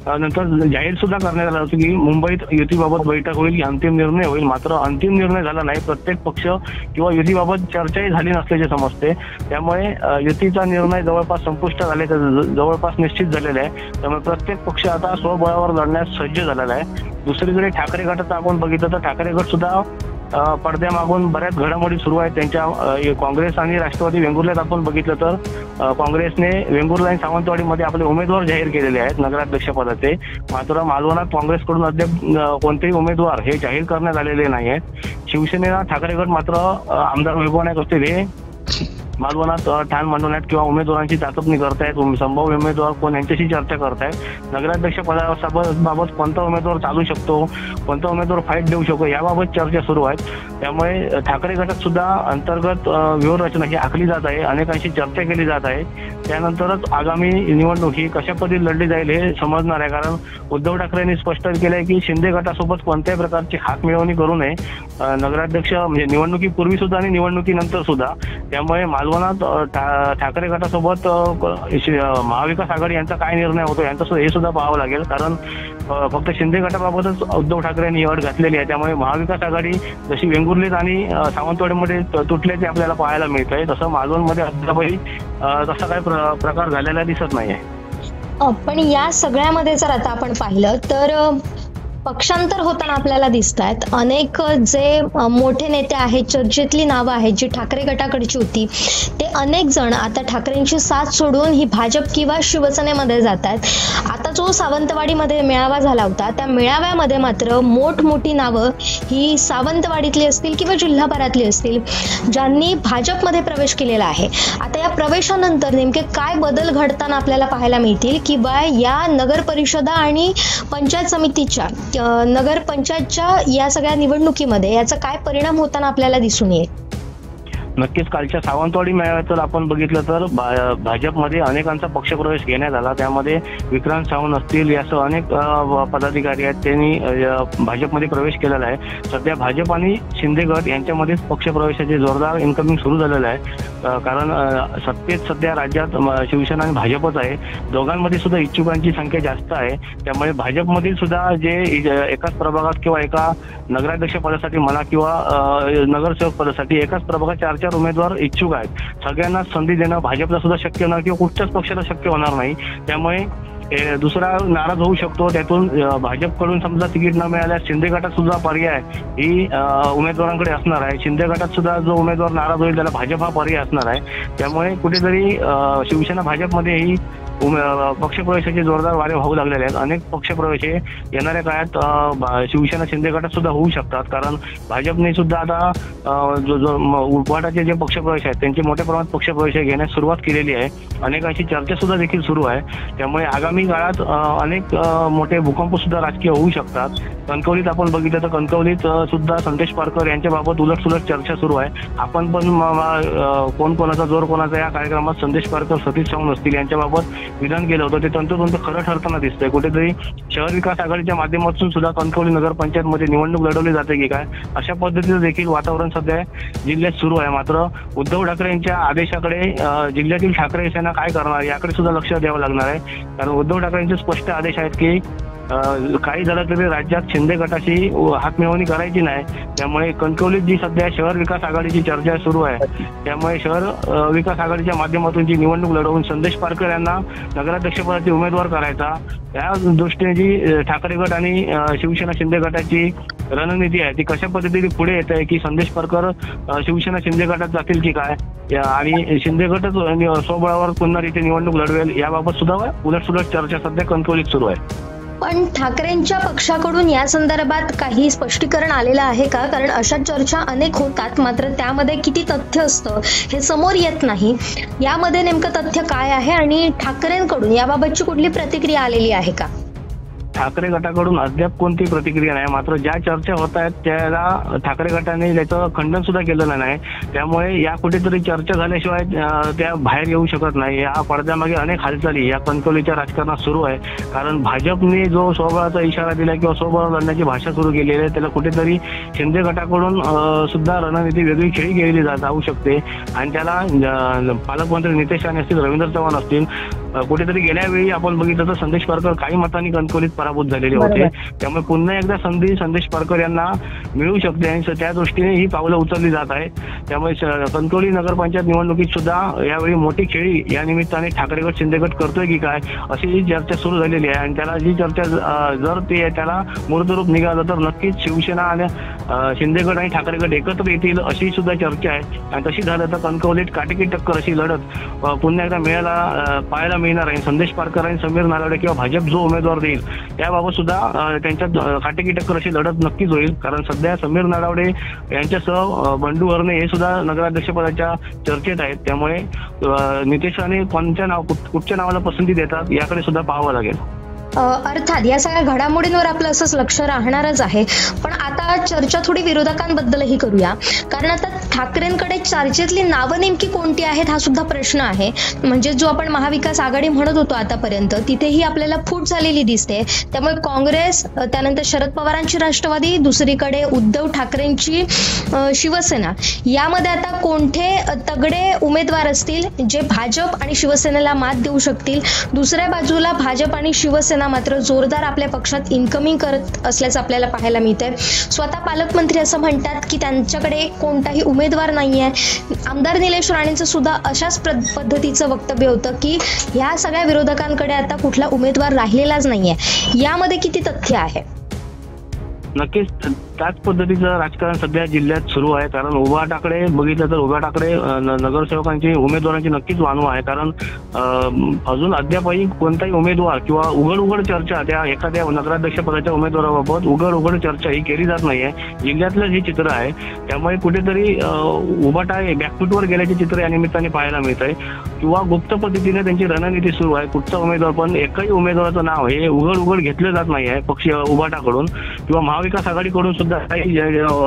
नंतर जाहीर सुद्धा करण्यात आलं होतं की मुंबईत युतीबाबत बैठक होईल, अंतिम निर्णय होईल. मात्र अंतिम निर्णय झाला नाही. प्रत्येक पक्ष किंवा युतीबाबत चर्चाही झाली नसल्याचे समजते. त्यामुळे युतीचा निर्णय जवळपास संपुष्टात आले, जवळपास निश्चित झालेला आहे. त्यामुळे प्रत्येक पक्ष आता स्वबळावर लढण्यास सज्ज झालेला आहे. दुसरीकडे ठाकरे गटाचं आपण बघितलं तर ठाकरे गट सुद्धा पडद्यामागून बऱ्याच घडामोडी सुरू आहेत त्यांच्या. काँग्रेस आणि राष्ट्रवादी वेंगुर्ल्यात आपण बघितलं तर काँग्रेसने वेंगुर्ला आणि सावंतवाडीमध्ये आपले उमेदवार जाहीर केलेले आहेत नगराध्यक्ष पदाचे. मात्र मालवणात काँग्रेसकडून अद्याप कोणतेही उमेदवार हे जाहीर करण्यात आलेले नाही आहेत. शिवसेनेला ठाकरे गट मात्र आमदार वैभवनाथ असतील हे मालवणात ठाण मांडवण्यात किंवा उमेदवारांची चाचपणी करतायत. संभाव्य उमेदवार कोण यांच्याशी चर्चा करतायत. नगराध्यक्ष पदाबाबत कोणता उमेदवार चालू शकतो, कोणता उमेदवार फाईट देऊ शकतो याबाबत चर्चा सुरू आहेत. त्यामुळे ठाकरे गटात सुद्धा अंतर्गत व्यूहरचना ही आखली जात आहे, अनेकांशी चर्चा केली जात आहे. त्यानंतरच आगामी निवडणूक ही कशा पद्धतीने लढली जाईल हे समजणार आहे. कारण उद्धव ठाकरेंनी स्पष्ट केलंय की शिंदे गटासोबत कोणत्याही प्रकारची हात मिळवणी करू नये नगराध्यक्ष म्हणजे निवडणुकीपूर्वी सुद्धा आणि निवडणुकीनंतर सुद्धा. त्यामुळे मालवणात ठाकरे गटासोबत महाविकास आघाडी यांचा काय निर्णय होतो यांचं हे सुद्धा पाहावं लागेल. कारण फक्त शिंदे गटाबाबतच उद्धव ठाकरेंनी अट घातलेली आहे. त्यामुळे महाविकास आघाडी जशी वेंगुर्लीत आणि सावंतवाडीमध्ये तुटल्याचे आपल्याला पाहायला मिळत आहे, तसं मालवणमध्ये अद्यापही तसा काही प्रकार झालेला दिसत नाही आहे. पण या सगळ्यामध्ये जर आता आपण पाहिलं तर पक्षांतर होताना आपल्याला दिसत आहेत. अनेक जे मोठे नेते आहेत, चर्चेतली नावं आहेत जी ठाकरे गटाकडची होती, ते अनेक जण आता ठाकरेंची साथ सोडून ही भाजप किंवा शिवसेनेमध्ये जात आहेत. आता जो सावंतवाडीमध्ये मेळावा झाला होता त्या मेळाव्यामध्ये मात्र मोठमोठी नावं ही सावंतवाडीतली असतील किंवा जिल्हाभरातली असतील ज्यांनी भाजपमध्ये प्रवेश केलेला आहे. आता या प्रवेशानंतर नेमके काय बदल घडताना आपल्याला पाहायला मिळतील किंवा या नगर परिषदा आणि पंचायत समितीच्या नगर पंचायतच्या या सगळ्या निवडणुकीमध्ये याचा काय परिणाम होताना आपल्याला दिसून येईल? नक्कीच कालच्या सावंतवाडी मेळाव्यात आपण बघितलं तर भाजपमध्ये अनेकांचा पक्षप्रवेश घेण्यात आला. त्यामध्ये विक्रांत सावंत असतील यासह अनेक पदाधिकारी आहेत त्यांनी भाजपमध्ये प्रवेश केलेला आहे. सध्या भाजप आणि शिंदे गट यांच्यामध्येच पक्षप्रवेशाचे जोरदार इन्कमिंग सुरू झालेलं आहे. कारण सत्तेत सध्या राज्यात शिवसेना आणि भाजपच आहे. दोघांमध्ये सुद्धा इच्छुकांची संख्या जास्त आहे. त्यामुळे भाजपमधील सुद्धा जे एकाच प्रभागात किंवा एका नगराध्यक्ष पदासाठी म्हणा किंवा नगरसेवक पदासाठी एकाच प्रभागात 4 उमेदवार इच्छुक आहेत. सगळ्यांना संधी देणं भाजपला सुद्धा शक्य होणार किंवा कुठच्याच पक्षाला शक्य होणार नाही. त्यामुळे दुसरा नाराज होऊ शकतो. त्यातून भाजपकडून समजा तिकीट न मिळाल्यास शिंदे गटात सुद्धा पर्याय ही उमेदवारांकडे असणार आहे. शिंदे गटात सुद्धा जो उमेदवार नाराज होईल त्याला भाजप हा पर्याय असणार आहे. त्यामुळे कुठेतरी शिवसेना भाजपमध्ये ही पक्षप्रवेशाचे जोरदार वारे वाहू लागलेले आहेत. अनेक पक्षप्रवेश हे येणाऱ्या काळात शिवसेना शिंदे गटात सुद्धा होऊ शकतात. कारण भाजपने सुद्धा आता उभाटाचे जे पक्षप्रवेश आहेत त्यांचे मोठ्या प्रमाणात पक्षप्रवेश घेण्यास सुरुवात केलेली आहे. अनेकांशी चर्चा सुद्धा देखील सुरू आहे. त्यामुळे आगामी काळात अनेक मोठे भूकंप सुद्धा राजकीय होऊ शकतात. कणकवलीत आपण बघितलं तर कणकवलीत सुद्धा संदेश पारकर यांच्याबाबत उलटसुलट चर्चा सुरू आहे. आपण पण कोण कोणाचा जोर कोणाचा या कार्यक्रमात संदेश पारकर सतीश सावंत असतील यांच्याबाबत विधान केलं होतं ते तंतोतंत खरं ठरताना दिसतंय. कुठेतरी शहर विकास आघाडीच्या माध्यमातून सुद्धा कणकवली नगरपंचायतमध्ये निवडणूक लढवली जाते की काय अशा पद्धतीचं देखील वातावरण सध्या जिल्ह्यात सुरू आहे. मात्र उद्धव ठाकरे यांच्या आदेशाकडे जिल्ह्यातील ठाकरे सेना काय करणार याकडे सुद्धा लक्ष द्यावं लागणार आहे. कारण उद्धव ठाकरेंचे स्पष्ट आदेश आहेत की काही झालं तरी राज्यात शिंदे गटाची हातमिळवणी करायची नाही. त्यामुळे कणकवलीत जी सध्या शहर विकास आघाडीची चर्चा सुरू आहे त्यामुळे शहर विकास आघाडीच्या माध्यमातून जी निवडणूक लढवून संदेश पारकर यांना नगराध्यक्षपदाचे उमेदवार करायचा या दृष्टीने जी ठाकरे गट आणि शिवसेना शिंदे गटाची रणनीती आहे ती कशा पद्धतीने पुढे येत आहे की संदेश पारकर शिवसेना शिंदे गटात जातील की काय आणि शिंदे गटच स्वबळावर पुन्हा इथे निवडणूक लढवेल याबाबत सुद्धा उलटसुलट चर्चा सध्या कणकवलीत सुरू आहे. पण ठाकरेंच्या पक्षाकडून या संदर्भात काही स्पष्टीकरण आलेलं आहे का? कारण अशा चर्चा अनेक होतात, मात्र त्यामध्ये किती तथ्य असतं हे समोर येत नाही. यामध्ये नेमकं तथ्य काय आहे आणि ठाकरेंकडून याबाबतची कुठली प्रतिक्रिया आलेली आहे का? ठाकरे गटाकडून अद्याप कोणती प्रतिक्रिया नाही. मात्र ज्या चर्चा होत आहेत त्याला ठाकरे गटाने त्याचं खंडन सुद्धा केलेलं नाही. त्यामुळे या कुठेतरी चर्चा झाल्याशिवाय त्या बाहेर येऊ शकत नाही. या पडद्यामागे अनेक हालचाली या कणकवलीच्या राजकारणात सुरू आहे. कारण भाजपने जो स्वबळाचा इशारा दिला किंवा स्वबळ लढण्याची भाषा सुरू केलेली आहे, त्याला कुठेतरी शिंदे गटाकडून सुद्धा रणनीती वेगळी खेळी गेलेली जाऊ शकते. आणि त्याला पालकमंत्री नितेश राणे असतील, रवींद्र चव्हाण असतील, कुठेतरी गेल्या वेळी आपण बघितलं तर संदेश पारकर काही मतांनी कणकवलीत पराभूत झालेले होते. त्यामुळे पुन्हा एकदा संधी संदेश पारकर यांना मिळू शकते आणि त्या दृष्टीने ही पावलं उचलली जात आहे. त्यामुळे कणकवली नगरपंचायत निवडणुकीत सुद्धा यावेळी मोठी खेळी या निमित्ताने ठाकरे गट शिंदे गट करतोय की काय अशी जी चर्चा सुरू झालेली आहे. आणि त्याला जी चर्चा जर त्याला मूर्तरूप निघालं तर नक्कीच शिवसेना आणि शिंदे गट आणि ठाकरे गट एकत्र येतील अशी सुद्धा चर्चा आहे. आणि तशी झालं तर कणकवलीत काटेकी टक्कर अशी लढत पुन्हा एकदा पाहायला मिळणार आहे. संदेश पारकर आणि समीर नालावडे किंवा भाजप जो उमेदवार देईल त्याबाबत सुद्धा त्यांच्यात काटेकी टक्कर अशी लढत नक्कीच होईल. कारण सध्या समीर नालावडे यांच्यासह बंडू हरणे हे सुद्धा नगराध्यक्षपदाच्या चर्चेत आहेत. त्यामुळे नितेश राणे कुठच्या नावाला पसंती देतात याकडे सुद्धा पाहावं लागेल. अर्थात या सगळ्या घडामोडींवर आपलं असंच लक्ष राहणारच आहे. पण आता चर्चा थोडी विरोधकांबद्दलही करूया. कारण आता ठाकरेंकडे चर्चेतली नावं नेमकी कोणती आहेत हा सुद्धा प्रश्न आहे. म्हणजे जो आपण महाविकास आघाडी म्हणत होतो आतापर्यंत तिथेही आपल्याला फूट झालेली दिसते. त्यामुळे काँग्रेस, त्यानंतर शरद पवारांची राष्ट्रवादी, दुसरीकडे उद्धव ठाकरेंची शिवसेना, यामध्ये आता कोणते तगडे उमेदवार असतील जे भाजप आणि शिवसेनेला मात देऊ शकतील? दुसऱ्या बाजूला भाजप आणि शिवसेना मात्र जोरदार आपल्या पक्षात इन्कमिंग करत असल्याचं आपल्याला पाहायला मिळतंय. स्वतः पालकमंत्री असं म्हणतात की त्यांच्याकडे कोणताही उमेदवार नाहीये. आमदार निलेश राणेंचं सुद्धा अशाच पद्धतीचं वक्तव्य होतं की ह्या सगळ्या विरोधकांकडे आता कुठला उमेदवार राहिलेलाच नाहीये. यामध्ये किती तथ्य आहे? नक्कीच त्याच पद्धतीचं राजकारण सध्या जिल्ह्यात सुरू आहे. कारण उभाटाकडे बघितलं तर उभाटाकडे नगरसेवकांची उमेदवारांची नक्कीच वानवा आहे. कारण अजून अद्यापही कोणताही उमेदवार किंवा उघड चर्चा त्या एखाद्या नगराध्यक्ष पदाच्या उमेदवाराबाबत उघड चर्चा ही केली जात नाहीये. जिल्ह्यातलं हे चित्र आहे. त्यामुळे कुठेतरी उभाटा बॅकफूटवर गेल्याचे चित्र या निमित्ताने पाहायला मिळत आहे. किंवा गुप्त पद्धतीने त्यांची रणनीती सुरू आहे. कुठचा उमेदवार पण एकही उमेदवाराचं नाव हे उघड घेतलं जात नाही आहे पक्ष उभाटाकडून किंवा महाविकास आघाडीकडून सुद्धा काही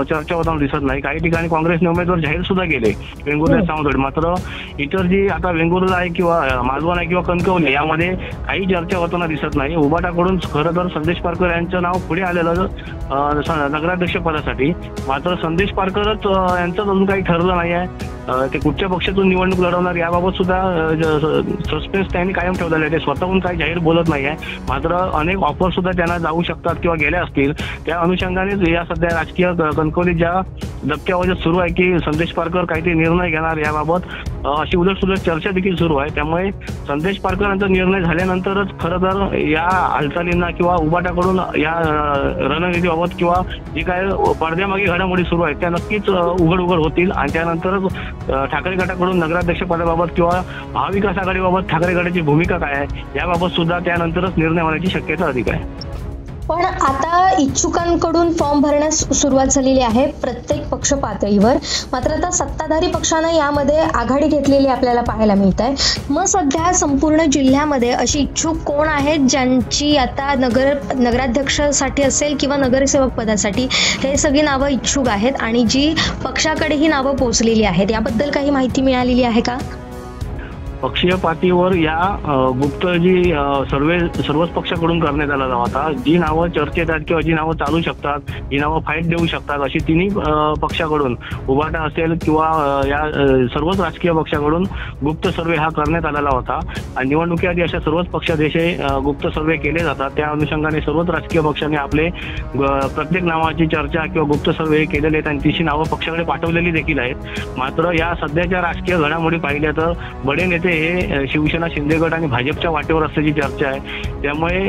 चर्चा होताना दिसत नाही. काही ठिकाणी काँग्रेसने उमेदवार जाहीर सुद्धा केले वेंगुर्ला सावंतवाडी. मात्र इतर जी आता वेंगुर्ला आहे किंवा मालवण आहे किंवा कणकवली यामध्ये काही चर्चा होताना दिसत नाही. उभाटाकडून खरं तर संदेश पारकर यांचं नाव पुढे आलेलं नगराध्यक्ष पदासाठी. मात्र संदेश पारकरच यांचं अजून काही ठरलं नाही आहे. ते कुठच्या पक्षातून निवडणूक लढवणार याबाबत सुद्धा सस्पेन्स त्यांनी कायम ठेवलेला आहे. ते स्वतःहून काही जाहीर बोलत नाही आहे. मात्र अनेक ऑफर सुद्धा त्यांना जाऊ शकतात किंवा गेल्या असतील. त्या अनुषंगाने या सध्या राजकीय कणकवली ज्या धक्क्यावजा सुरू आहे की संदेश पारकर काहीतरी निर्णय घेणार याबाबत अशी उलटसुलट चर्चा देखील सुरू आहे. त्यामुळे संदेश पारकर यांचा निर्णय झाल्यानंतरच खरं तर या हालचालींना किंवा उभाटाकडून या रणनीतीबाबत किंवा जी काय पडद्यामागे घडामोडी सुरू आहेत त्या नक्कीच उघड होतील. आणि त्यानंतरच ठाकरे गटाकडून नगराध्यक्ष पदाबाबत किंवा महाविकास आघाडीबाबत ठाकरे गटाची भूमिका काय आहे याबाबत सुद्धा त्यानंतरच निर्णय होण्याची शक्यता अधिक आहे. पण आता इच्छुकांकडून फॉर्म भरण्यास सुरुवात झालेली आहे प्रत्येक पक्ष पातळीवर. मात्र आता सत्ताधारी पक्षानं यामध्ये आघाडी घेतलेली आपल्याला पाहायला मिळत आहे. मग सध्या संपूर्ण जिल्ह्यामध्ये अशी इच्छुक कोण आहेत ज्यांची आता नगराध्यक्षासाठी असेल किंवा नगरसेवक पदासाठी हे सगळी नावं इच्छुक आहेत आणि जी पक्षाकडे ही नावं पोहोचलेली आहेत? याबद्दल काही माहिती मिळालेली आहे का? पक्षीय पातळीवर या गुप्त जी सर्वच पक्षाकडून करण्यात आलेला होता. जी नावं चर्चेत आहेत किंवा जी नावं चालू शकतात, जी नावं फाईट देऊ शकतात अशी तिन्ही पक्षाकडून उभाटा असेल किंवा या सर्वच राजकीय पक्षाकडून गुप्त सर्वे हा करण्यात आलेला होता. आणि निवडणुकीआधी अशा सर्वच पक्षादेशे गुप्त सर्वे केले जातात. त्या अनुषंगाने सर्वच राजकीय पक्षांनी आपले प्रत्येक नावाची चर्चा किंवा गुप्त सर्वे केलेले आहेत आणि तिची नावं पक्षाकडे पाठवलेली देखील आहेत. मात्र या सध्याच्या राजकीय घडामोडी पाहिल्या तर बडे नेते हे शिवसेना, शिंदे गट आणि भाजपच्या वाटेवर असल्याची चर्चा आहे. त्यामुळे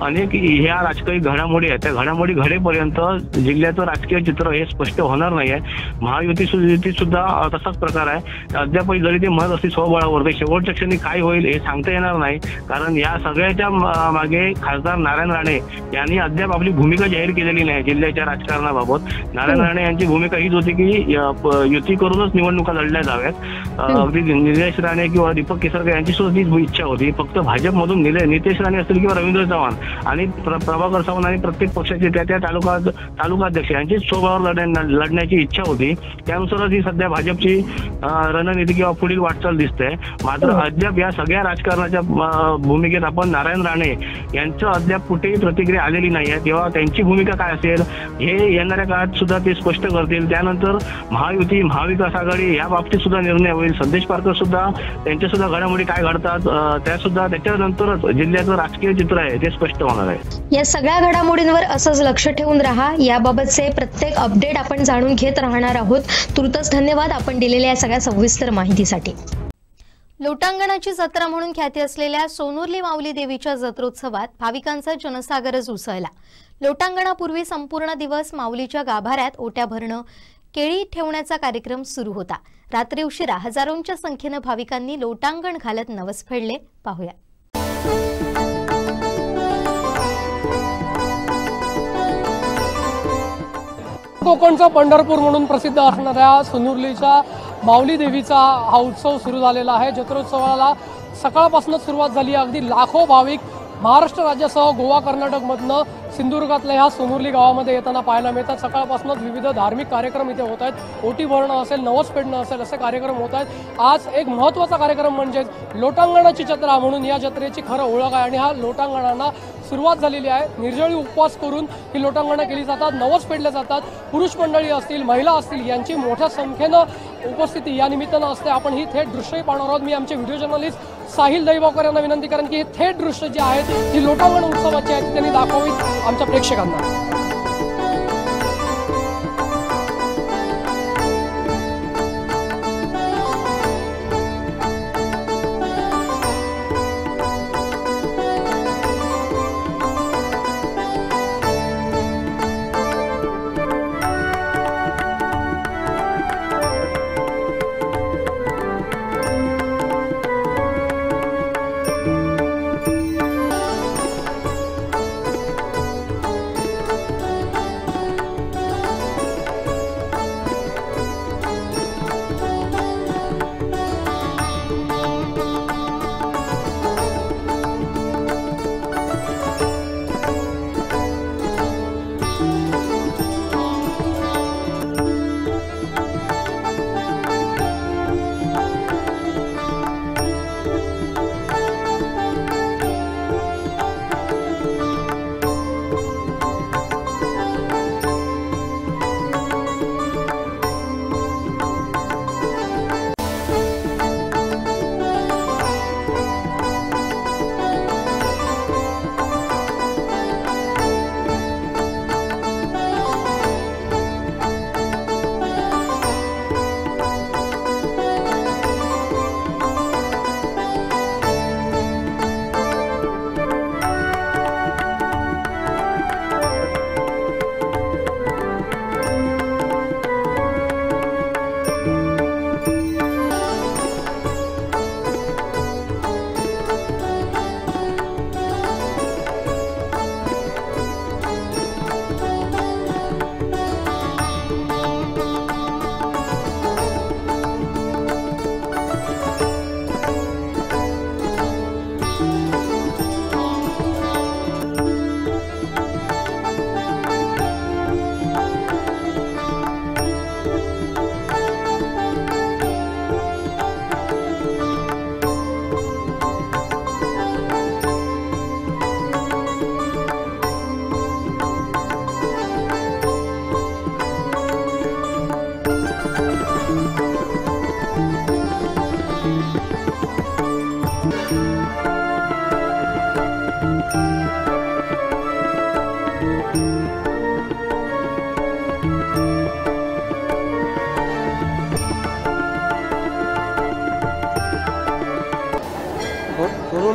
अनेक ह्या राजकीय घडामोडी आहेत, त्या घडामोडी घडेपर्यंत जिल्ह्याचं राजकीय चित्र हे स्पष्ट होणार नाही आहे. महायुती सुद्धा तसाच प्रकार आहे. अद्यापही जरी ते म्हणत असतील स्वबळावर, ते शेवटच्या क्षणी काय होईल हे सांगता येणार नाही. कारण या सगळ्याच्या मागे खासदार नारायण राणे यांनी अद्याप आपली भूमिका जाहीर केलेली नाही जिल्ह्याच्या राजकारणाबाबत. नारायण राणे यांची भूमिका हीच होती की युती करूनच निवडणुका लढल्या जाव्यात. अगदी निलेश राणे किंवा दीपक केसरकर यांची सुद्धा तीच इच्छा होती. फक्त भाजपमधून नितेश राणे असतील किंवा रवींद्र चव्हाण आणि प्रभाकर चव्हाण आणि प्रत्येक पक्षाचे त्या तालुकाध्यक्ष यांची स्वबळावर लढण्याची इच्छा होती. त्यानुसारच ही सध्या भाजपची रणनीती किंवा पुढील वाटचाल दिसते. मात्र अद्याप या सगळ्या राजकारणाच्या भूमिकेत आपण नारायण राणे यांचं अद्याप कुठेही प्रतिक्रिया आलेली नाही आहे. तेव्हा त्यांची भूमिका काय असेल हे येणाऱ्या काळात सुद्धा ते स्पष्ट करतील. त्यानंतर महायुती, महाविकास आघाडी या बाबतीत सुद्धा निर्णय होईल. संदेश पारकर सुद्धा त्यांच्या सुद्धा घडामोडी काय घडतात त्या सुद्धा त्याच्यानंतरच जिल्ह्याचं राजकीय चित्र आहे ते स्पष्ट होणार आहे. या सगळ्या घडामोडींवर असंच लक्ष ठेवून राहा. याबाबतचे प्रत्येक अपडेट आपण जाणून घेत राहणार आहोत. तुर्तच धन्यवाद आपण दिलेल्या या सगळ्या सविस्तर माहितीसाठी. लोटांगणाची जत्रा म्हणून ख्याती असलेल्या सोनुर्ली माऊली देवीच्या जत्रोत्सवात भाविकांचा जनसागरच उसळला. लोटांगणापूर्वी संपूर्ण दिवस माऊलीच्या गाभाऱ्यात ओट्या भरणं, केळी ठेवण्याचा कार्यक्रम सुरू होता. रात्री उशिरा हजारोंच्या संख्येनं भाविकांनी लोटांगण घालत नवस फेडले. पाहूया. कोकणचा पंढरपूर म्हणून प्रसिद्ध असणाऱ्या सोनुर्लीच्या माऊली देवीचा हा उत्सव सुरू झालेला आहे. जत्रोत्सवाला सकाळपासूनच सुरुवात झाली. अगदी लाखो भाविक महाराष्ट्र राज्यासह गोवा, कर्नाटकमधनं सिंधुदुर्गातल्या ह्या सोनुर्ली गावामध्ये येताना पाहायला मिळतात. सकाळपासूनच विविध धार्मिक कार्यक्रम इथे होत आहेत. ओटी भरणं असेल, नवस फेडणं असेल असे कार्यक्रम होत आहेत. आज एक महत्त्वाचा कार्यक्रम म्हणजे लोटांगणाची जत्रा म्हणून या जत्रेची खरं ओळख आहे आणि हा लोटांगणांना सुरुवात झालेली आहे. निर्जळी उपवास करून ही लोटांगणं केली जातात, नवस फेडले जातात. पुरुष मंडळी असतील, महिला असतील यांची मोठ्या संख्येनं उपस्थिती या निमित्तानं असते. आपण ही थेट दृश्यही पाहणार आहोत. मी आमचे व्हिडिओ जर्नलिस्ट साहिल दैवाकर यांना विनंती करेन की हे थेट दृश्य जे आहेत ही लोटांगण उत्सवाची आहेत त्यांनी दाखवावीत आमच्या प्रेक्षकांना.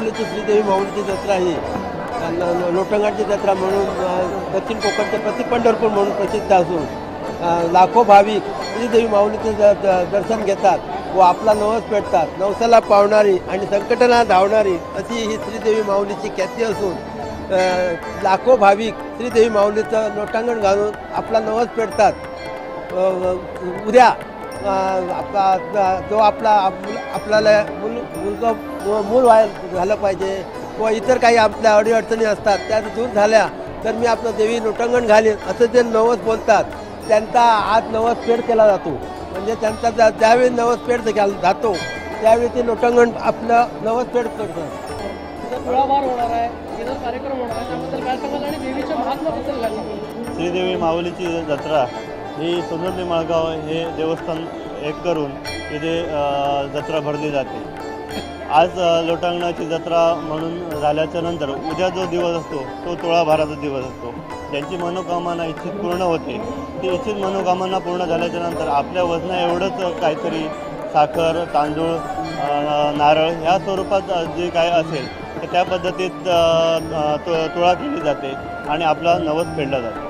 माऊलीची श्रीदेवी माऊलीची जत्रा ही लोटंगाची जत्रा म्हणून दक्षिण कोकणचे प्रति पंढरपूर म्हणून प्रसिद्ध असून लाखो भाविक श्रीदेवी माऊलीचं दर्शन घेतात व आपला नवस पेटतात. नवसाला पावणारी आणि संकटाला धावणारी अशी ही श्रीदेवी माऊलीची ख्याती असून लाखो भाविक श्रीदेवी माऊलीचं लोटांगण घालून आपला नवस पेटतात. उद्या जो आपल्याला मूल व्हायला झालं पाहिजे व इतर काही आपल्या अडीअडचणी असतात त्या दूर झाल्या तर मी आपलं देवी लोटांगण घालीन असं जे नवस बोलतात त्यांचा आज नवस पेट केला जातो. म्हणजे त्यांचा ज्यावेळी नवस पेट जातो त्यावेळी ते लोटांगण आपलं नवस पेट करतात. तुळाभार होणार आहे, कार्यक्रम होणार आहे, त्याबद्दल काय सांगाल आणि देवीच्या महात्म्याबद्दल काय सांगाल? श्रीदेवी माऊलीची जत्रा ही सोनुर्ली माळगाव हे देवस्थान एक करून इथे जत्रा भरली जाते. आज लोटांगणाची जत्रा म्हणून झाल्याच्या नंतर उद्या जो दिवस असतो तो तुळाभाराचा दिवस असतो. ज्यांची मनोकामना इच्छित पूर्ण होते ती इच्छित मनोकामना पूर्ण झाल्याच्या नंतर आपल्या वजना एवढंच काहीतरी साखर, तांदूळ, नारळ ह्या स्वरूपात जे काय असेल तर त्या पद्धतीत तुळा केली जाते आणि आपला नवस फेडला जातो.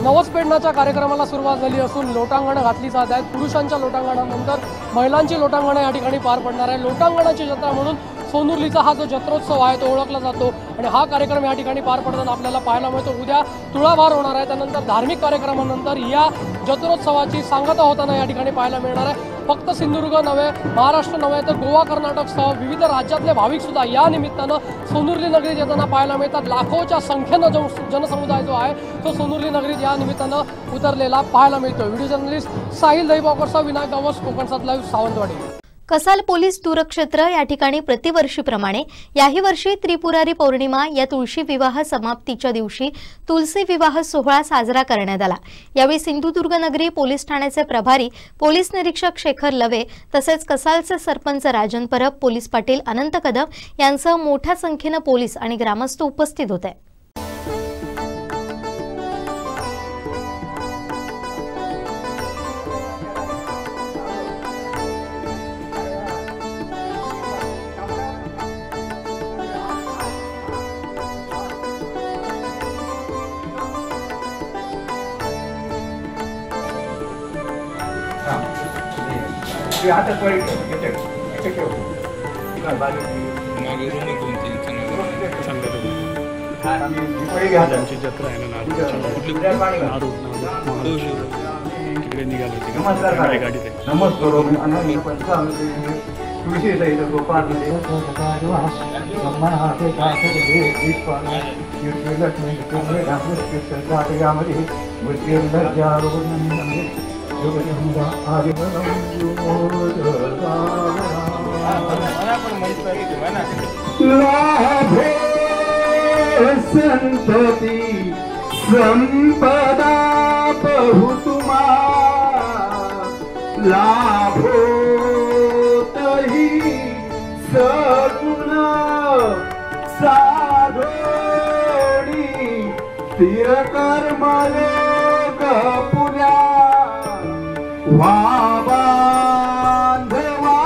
नवस पेडण्याच्या कार्यक्रमाला सुरुवात झाली असून लोटांगणं घातली जात आहेत. पुरुषांच्या लोटांगणानंतर महिलांची लोटांगणं या ठिकाणी पार पडणार आहे. लोटांगणाची जत्रा म्हणून सोनुर्लीचा हा जो जत्रोत्सव आहे तो ओळखला जातो आणि हा कार्यक्रम या ठिकाणी पार पडताना आपल्याला पाहायला मिळतो. उद्या तुळाभार होणार आहे, त्यानंतर धार्मिक कार्यक्रमानंतर या जत्रोत्सवाची सांगता होताना या ठिकाणी पाहायला मिळणार आहे. फक्त सिंधुदुर्ग नव्हे, महाराष्ट्र नव्हे तर गोवा, कर्नाटकसह विविध राज्यातले भाविक सुद्धा या निमित्तानं सोनुर्ली नगरीत येताना पाहायला मिळतात. लाखोच्या संख्येनं जो जनसमुदाय जो आहे तो सोनुर्ली नगरीत या निमित्तानं उतरलेला पाहायला मिळतो. Video journalist Sahil दहीबावकरसह Vinayak Gawas, Konkan 7 live, Sawantwadi. Kasal police दूरक्षेत्र या ठिकाणी प्रतिवर्षीप्रमाणे याही वर्षी त्रिपुरारी पौर्णिमा या तुळशी विवाह समाप्तीच्या दिवशी तुलसी विवाह सोहळा साजरा करण्यात आला. यावेळी सिंधुदुर्ग नगरी पोलीस ठाण्याचे प्रभारी पोलीस निरीक्षक शेखर लवे तसेच कसालचे सरपंच राजन परब, पोलीस पाटील अनंत कदम यांसह मोठ्या संख्येने पोलीस आणि ग्रामस्थ उपस्थित होते. जत्रा आहे ना तिकडे निघालो गाडीत संतती संपदा बहुतुमा लाभो तही सगुण साधोणी स्थिर कर्म लोक पुऱ्या वा बांधवा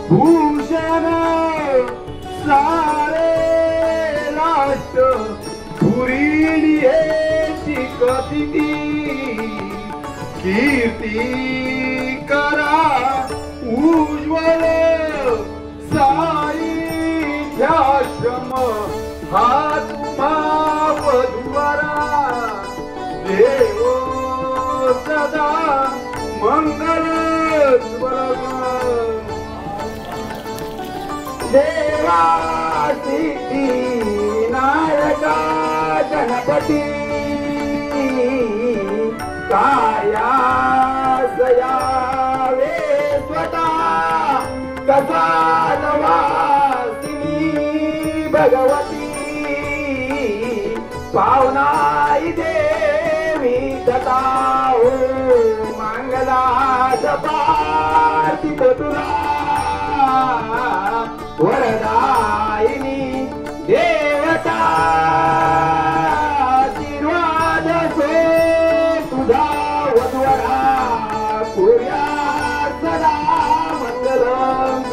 भूषण सारे राष्ट्र पुरी कीर्ती करा उज्ज्वल साई सिद्धी नायका गणपती कार्यास यावे स्वतः कसा नवासिनी भगवती पावनाई देवी दत्ता हो मंगला पार्थिव तुला वरदायिनी देवता आशीर्वाद सो तुझा वधवरा पुर्या सदा मंगलम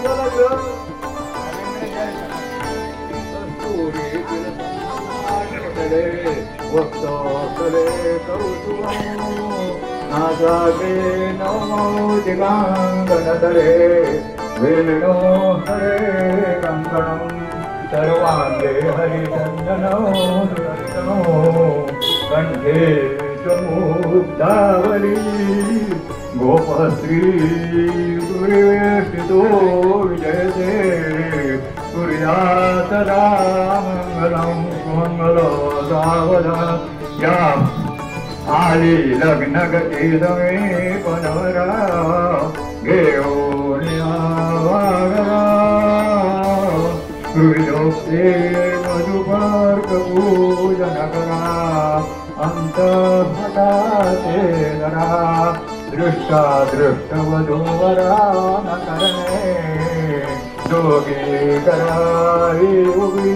नाजागे नमो दिगांगनधरे वेणो हरे कंकणं सर्वांगे हरिचन्दनो रत्नो कंठे चमुक्तावली गोपश्री गुरुवेष्टितो विजयते सूर्या सदा मंगलं सुमंगलो सावधा या आली लग्न गती समीप नवरा घेऊन वागरा सुयोक्ते मधुपर्क पूजन करा अंतभटाचे जरा दृष्टा दृष्ट वधूवरा न करणे दोघे करावी उभी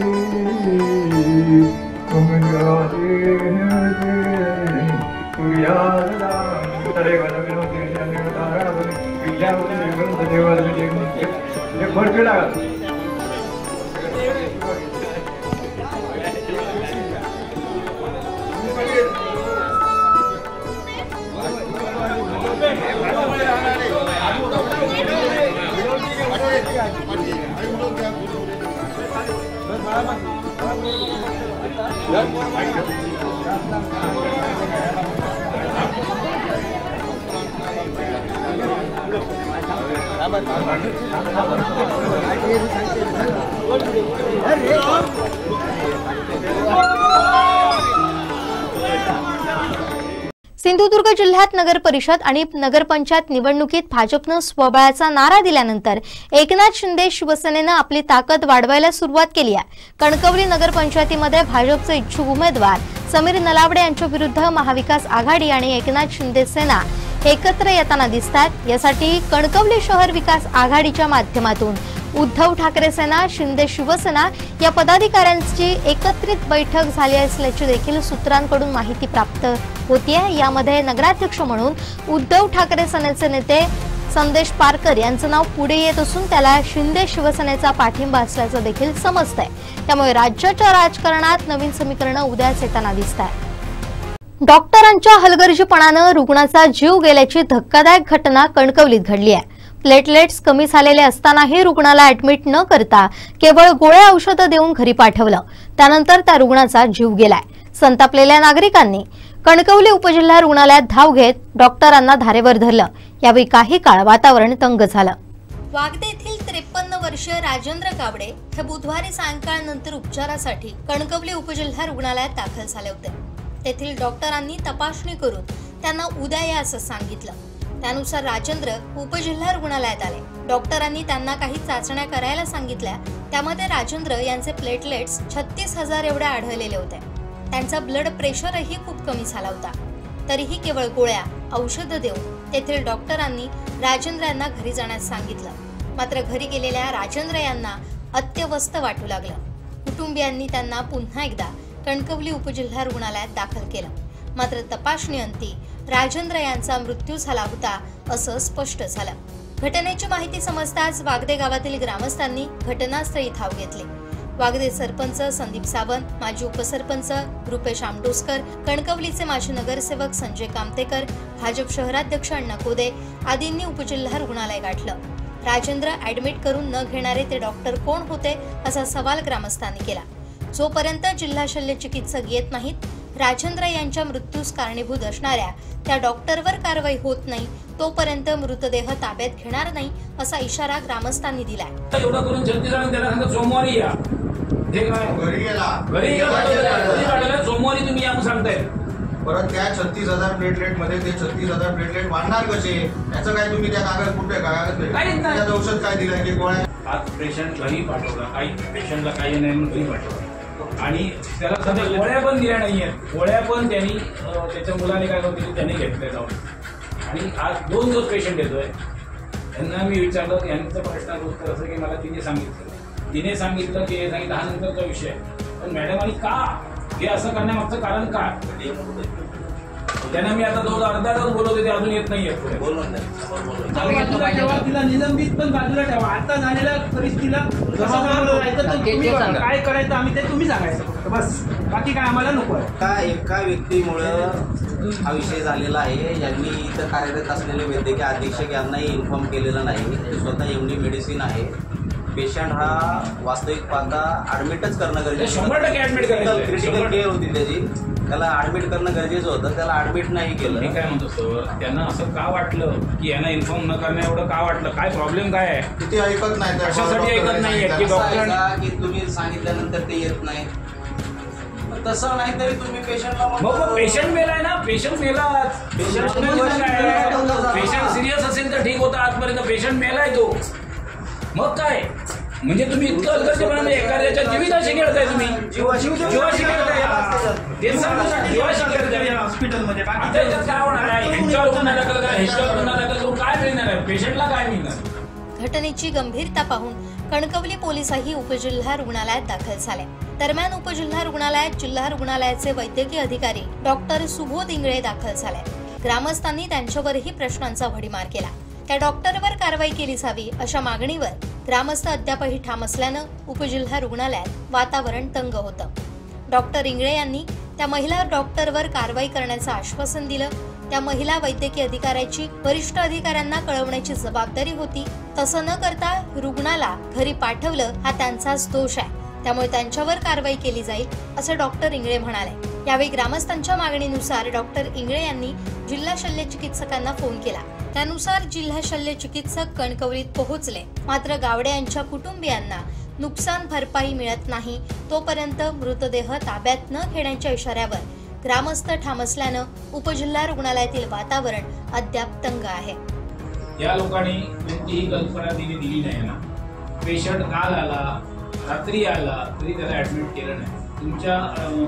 सिंधुदुर्ग जिल्ह्यात नगर परिषद आणि नगरपंचायत निवडणुकीत भाजपनं स्वबळाचा नारा दिल्यानंतर एकनाथ शिंदे शिवसेनेनं आपली ताकद वाढवायला सुरुवात केली आहे। कणकवली नगरपंचायतीमध्ये भाजपचे इच्छुक उमेदवार समीर नलावडे यांच्या विरुद्ध महाविकास आघाडी आणि एकनाथ शिंदे सेना एकत्र येताना दिसतात। यासाठी कणकवली शहर विकास आघाडीच्या माध्यमातून उद्धव ठाकरे सेना शिंदे शिवसेना या पदाधिकाऱ्यांची एकत्रित बैठक झाली असल्याची देखील सूत्रांकडून माहिती प्राप्त होतीये। यामध्ये नगराध्यक्ष म्हणून उद्धव ठाकरे सेनेचे नेते संदेश पारकर यांचं नाव पुढे येत असून त्याला शिंदे शिवसेनेचा पाठिंबा असल्याचं देखील समजतंय। त्यामुळे राज्याच्या राजकारणात नवीन समीकरणं उदयास येताना दिसतात। डॉक्टरांच्या हलगर्जीपणानं रुग्णाचा जीव गेल्याची धक्कादायक घटना कणकवलीत घडली आहे। प्लेटलेट्स कमी झालेले असतानाही रुग्णाला ऍडमिट न करता केवळ गोळ्या औषधं देऊन घरी पाठवलं। त्यानंतर त्या रुग्णाचा जीव गेलाय। संतापलेल्या नागरिकांनी कणकवली उपजिल्हा रुग्णालयात धाव घेत डॉक्टरांना धारेवर धरलं। यावेळी काही काळ वातावरण तंग झालं। वागदे येथील 53 वर्षीय राजेंद्र कावडे हे बुधवारी सायंकाळनंतर उपचारासाठी कणकवली उपजिल्हा रुग्णालयात दाखल झाले होते। तेथील डॉक्टरांनी तपासणी करून त्यांना उद्या या असं सांगितलं। त्यानुसार राजेंद्र उपजिल्हा रुग्णालयात आले। डॉक्टरांनी त्यांना काही चाचण्या करायला सांगितल्या। त्यामध्ये राजेंद्र यांचे प्लेटलेट्स 36,000 एवढे आढळलेले होते। त्यांचा ब्लड प्रेशरही खूप कमी झाला होता। तरीही केवळ गोळ्या औषध देऊन तेथील डॉक्टरांनी राजेंद्र यांना घरी जाण्यास सांगितलं। मात्र घरी गेलेल्या राजेंद्र यांना अत्यवस्थ वाटू लागलं। कुटुंबियांनी त्यांना पुन्हा एकदा कणकवली उपजिल्हा रुग्णालयात दाखल केलं। मात्र तपासणीअंती राजेंद्र यांचा मृत्यू झाला होता असं स्पष्ट झालं। घटनेची माहिती समजताच वागदे गावातील ग्रामस्थांनी घटनास्थळी धाव घेतली। वागदे सरपंच संदीप सावंत, माजी उपसरपंच रुपेश आमडोसकर, कणकवलीचे माजी नगरसेवक संजय कामतेकर, भाजप शहराध्यक्ष अण्णा कोदे आदींनी उपजिल्हा रुग्णालय गाठलं। राजेंद्र ऍडमिट करून न घेणारे ते डॉक्टर कोण होते असा सवाल ग्रामस्थांनी केला। जोपर्यंत जिल्हा शल्य चिकित्सक येत नाहीत, राजेंद्र यांच्या मृत्यूस कारणीभूत असणाऱ्या त्या डॉक्टरवर कारवाई होत नाही, तोपर्यंत मृतदेह ताब्यात घेणार नाही असा इशारा ग्रामस्थांनी दिलाय। एवढं करून जनतेला त्याला सांगतो सोमवारी या हे काय घरी गेला सोमवारी तुम्ही या सांगताय. परत त्या 36,000 प्लेटलेट मध्ये ते 36,000 प्लेटलेट वाढणार कसे याचं काय तुम्ही त्या कागद कुठे कागद त्याच्यात औषध काय दिलं की गोळ्या. आज पेशंट घरी पाठवला, काही पेशंटला काही नाही म्हणून घरी पाठवला आणि त्याला सध्या गोळ्या पण दिल्या नाहीयेत. गोळ्या पण त्यांनी त्याच्या मुलाने काय होते त्यांनी घेतल्या जाऊन आणि आज 2 दिवस पेशंट येतोय. त्यांना मी विचारलं यांचं प्रश्नाचं उत्तर असं की मला तिने सांगितलं की हे सांगितलं हा नंतरचा विषय. पण मॅडमांनी का हे असं करण्यामागचं कारण काय त्यांना मी आता जवळ अर्धा तास बोलवते ते अजून येत नाहीये. तिला निलंबित पण बाजूला ठेवा. आता झालेल्या परिस्थितीला काय करायचं आम्ही ते तुम्ही सांगायचं बस, बाकी काय आम्हाला नको आहे. एका व्यक्तीमुळं हा विषय झालेला आहे. यांनी इथं कार्यरत असलेले वैद्यकीय अधीक्षक यांनाही इन्फॉर्म केलेलं नाही. स्वतः एवढी मेडिसिन आहे. पेशंट हा वास्तविक पाहता ऍडमिटच करणं गरजेचं, 100% ऍडमिट करायचं, क्रिटिकल केअर होती त्याची, त्याला ऍडमिट करणं गरजेचं होतं. त्याला ऍडमिट नाही केलं. मी काय म्हणतो सर, त्यांना असं का वाटलं की यांना इन्फॉर्म न करण्या एवढं का वाटलं? काय प्रॉब्लेम काय आहे? किती ऐकत नाही, कशासाठी ऐकत नाही की डॉक्टर की तुम्ही सांगितल्यानंतर ते येत नाही. तसं नाही तरी तुम्ही पेशंटला मग पेशंट मेलाय ना, पेशंट मेला. पेशंट सिरियस असेल तर ठीक होता आजपर्यंत, पेशंट मेलाय तो. मग काय म्हणजे तुम्ही इतकं अलगर्जीपणाने एखाद्याच्या जीविताशी खेळताय, तुम्ही जीवाशी खेळताय. हॉस्पिटलमध्ये आता याच्यात काय होणार आहे? ह्यांच्यावर गुन्हा दाखल करा, ह्यांच्यावर गुन्हा दाखल करून काय मिळणार आहे? पेशंटला काय मिळणार? घटनेची गंभीरता पाहून कणकवली पोलिसही उपजिल्हा रुग्णालयात दाखल झाले. दरम्यान उपजिल्हा रुग्णालयात जिल्हा रुग्णालयाचे वैद्यकीय अधिकारी डॉक्टर सुबोध इंगळे दाखल झाले. ग्रामस्थांनी त्यांच्यावरही प्रश्नांचा भडीमार केला. त्या डॉक्टरवर कारवाई केली जावी अशा मागणीवर ग्रामस्थ अद्यापही ठाम असल्यानं उपजिल्हा रुग्णालयात वातावरण तंग होतं. डॉक्टर इंगळे यांनी त्या महिला डॉक्टरवर कारवाई करण्याचं आश्वासन दिलं. त्या महिला वैद्यकीय अधिकाऱ्याची वरिष्ठ अधिकाऱ्यांना कळवण्याची जबाबदारी होती. तसं न करता रुग्णाला घरी पाठवलं हा त्यांचाच दोष आहे. त्यामुळे त्यांच्यावर कारवाई केली जाईल असं डॉक्टर इंगळे म्हणाले. यावेळी ग्रामस्थांच्या मागणीनुसार डॉक्टर इंगळे यांनी जिल्हा शल्य चिकित्सकांना फोन केला. त्यानुसार जिल्हा शल्य चिकित्सक कणकवलीत पोहोचले. मात्र गावडे यांच्या कुटुंबियांना नुकसान भरपाई मिळत नाही तोपर्यंत मृतदेह ताब्यात न घेण्याच्या इशाऱ्यावर ग्रामस्थ ठाम असल्यानं उपजिल्हा रुग्णालयातील वातावरण अद्याप तंग आहे. या लोकांनी कोणतीही कल्पना दिली नाही ना. पेशंट काल आला, रात्री आला तरी त्याला ऍडमिट केलं नाही. तुमच्या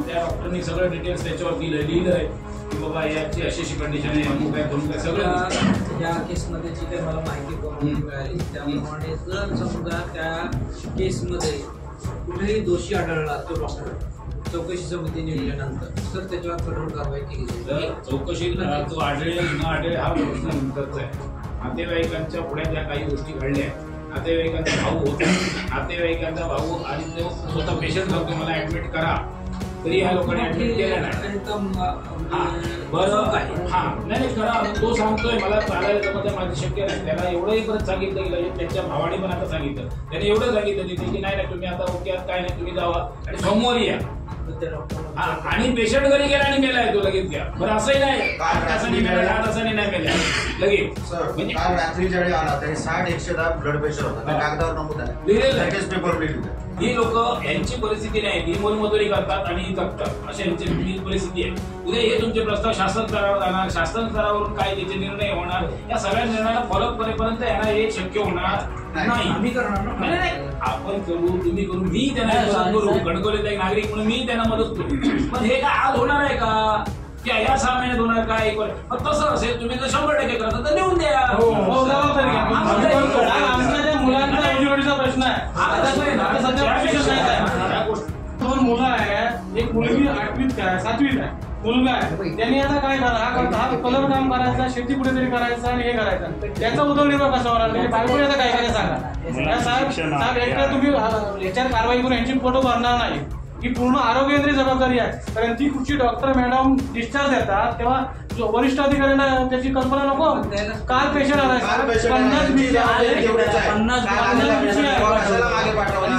त्या डॉक्टरनी सगळं डिटेल्स त्याच्यावर लिहिलंय की बाबा याची अशी कंडिशन आहे, अमुक आहे, करून काय सगळं. या केसमध्ये जी काही मला माहिती मिळाली त्याप्रमाणे जर समजा त्या केसमध्ये कुठेही दोषी आढळला तो डॉक्टर चौकशी समिती नेमल्यानंतर तर त्याच्यावर कठोर कारवाई केली जाईल. चौकशी तो आढळेल न आढळेल हा प्रश्न नंतरचा आहे. नातेवाईकांच्या पुढे ज्या काही गोष्टी घडल्या, नातेवाईकांचा भाऊ होता, नातेवाईकांचा भाऊ आणि तो स्वतः पेशंट करतो मला ऍडमिट करा तरी ह्या लोकांनी ऍडमिट केलं नाही. बरं हा नाही करा तो सांगतोय मला चालायला जमत माझी शक्य नाही. त्याला एवढंही परत सांगितलं गेलं, त्यांच्या भावाने पण आता सांगितलं, त्याने एवढं सांगितलं तिथे की नाही तुम्ही आता ओके काय नाही तुम्ही जावा आणि सोमवारी या. आणि पेशंट घरी गेला आणि मेला येतो लगेच घ्या. बरं असंही नाही 8 तासांनी मेला, 10 तासांनी नाही मेला लगेच. म्हणजे काल रात्रीच्या वेळी आला तरी 60-110 ब्लड प्रेशर होता, कागदावर नमूद आहे, पेपर लिहिलं. ही लोक यांची परिस्थिती नाही, ती मोलमजुरी करतात आणि जगतात अशी यांची परिस्थिती आहे. उद्या हे तुमचे प्रस्ताव शासन स्तरावर जाणार, शासन स्तरावरून काय त्याचे निर्णय होणार, या सगळ्या निर्णयाला फॉलो करेपर्यंत यांना हे शक्य होणार नाही. आम्ही करणार नाही, आपण करू, तुम्ही करू, मी त्यांना मदत करू, कणकवलीचा एक नागरिक म्हणून मी त्यांना मदत करू. पण हे काय आज होणार आहे का? या 6 महिन्यात होणार काय? पण तसं असेल तुम्ही जर 100% करता तर लिहून द्या. आमच्या मुलांचा एज्युकेशनचा प्रश्न आहे. 2 मुलं आहे, एक मुलगी 8वीत काय 7वीत आहे, मुलगा आहे. त्यांनी आता काय करा हा कलर काम करायचा, शेती कुठेतरी करायचं आणि हे करायचं, त्याचा उदरनिर्वाह कशावर आला? बायकोने आता काय करायचं सांगा. साहेब एकदा तुम्ही याच्यावर कारवाई करून यांची फोटो भरणार नाही. ही पूर्ण आरोग्य केंद्रीय जबाबदारी आहे. कारण ती कुठची डॉक्टर मॅडम डिस्चार्ज देतात तेव्हा वरिष्ठ अधिकाऱ्यांना त्याची कल्पना नको. काल पेशंट आला 50 बिल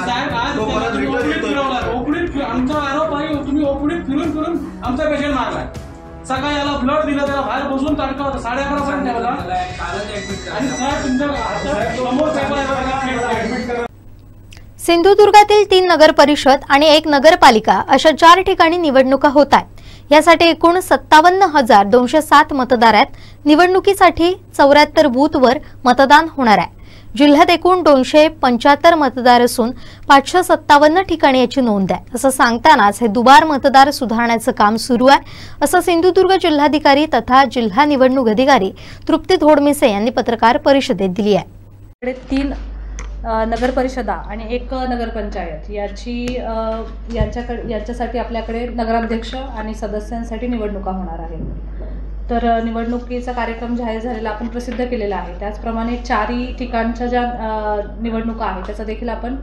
साहेब आज ओपडीत फिरवला. ओपडीत आमचा आरोप आहे तुम्ही ओपडीत फिरून फिरून आमचा पेशंट मारलाय. सकाळी याला ब्लड दिलं, त्याला बाहेर बसून ताटका होता 11:30 पर्यंत ठेवला आणि साहेब तुमच्या समोर पेपर सिंधुदुर्गातील 3 नगर परिषद आणि 1 नगरपालिका अशा 4 ठिकाणी निवडणुका होत आहेत। यासाठी एकूण 57,207 मतदार आहेत। निवडणुकीसाठी 74 बूथवर मतदान होणार आहे। जिल्ह्यात एकूण 275 मतदार असून 557 ठिकाणी याची नोंद आहे। असं सांगतानाच हे दुबार मतदार सुधारण्याचं काम सुरू आहे, असं सिंधुदुर्ग जिल्हाधिकारी तथा जिल्हा निवडणूक अधिकारी तृप्ती धोडमिसे यांनी पत्रकार परिषदेत दिली आहे। 3 नगर परिषदा आणि 1 नगरपंचायत यांच्यासाठी आपल्याकडे नगराध्यक्ष आणि सदस्यांसाठी निवडणुका होणार आहेत। तर निवडणुकीचा कार्यक्रम जाहीर झालेला आपण प्रसिद्ध केलेला आहे। त्याचप्रमाणे 4 ठिकाणच्या ज्या निवडणुका आहेत त्याचा देखील आपण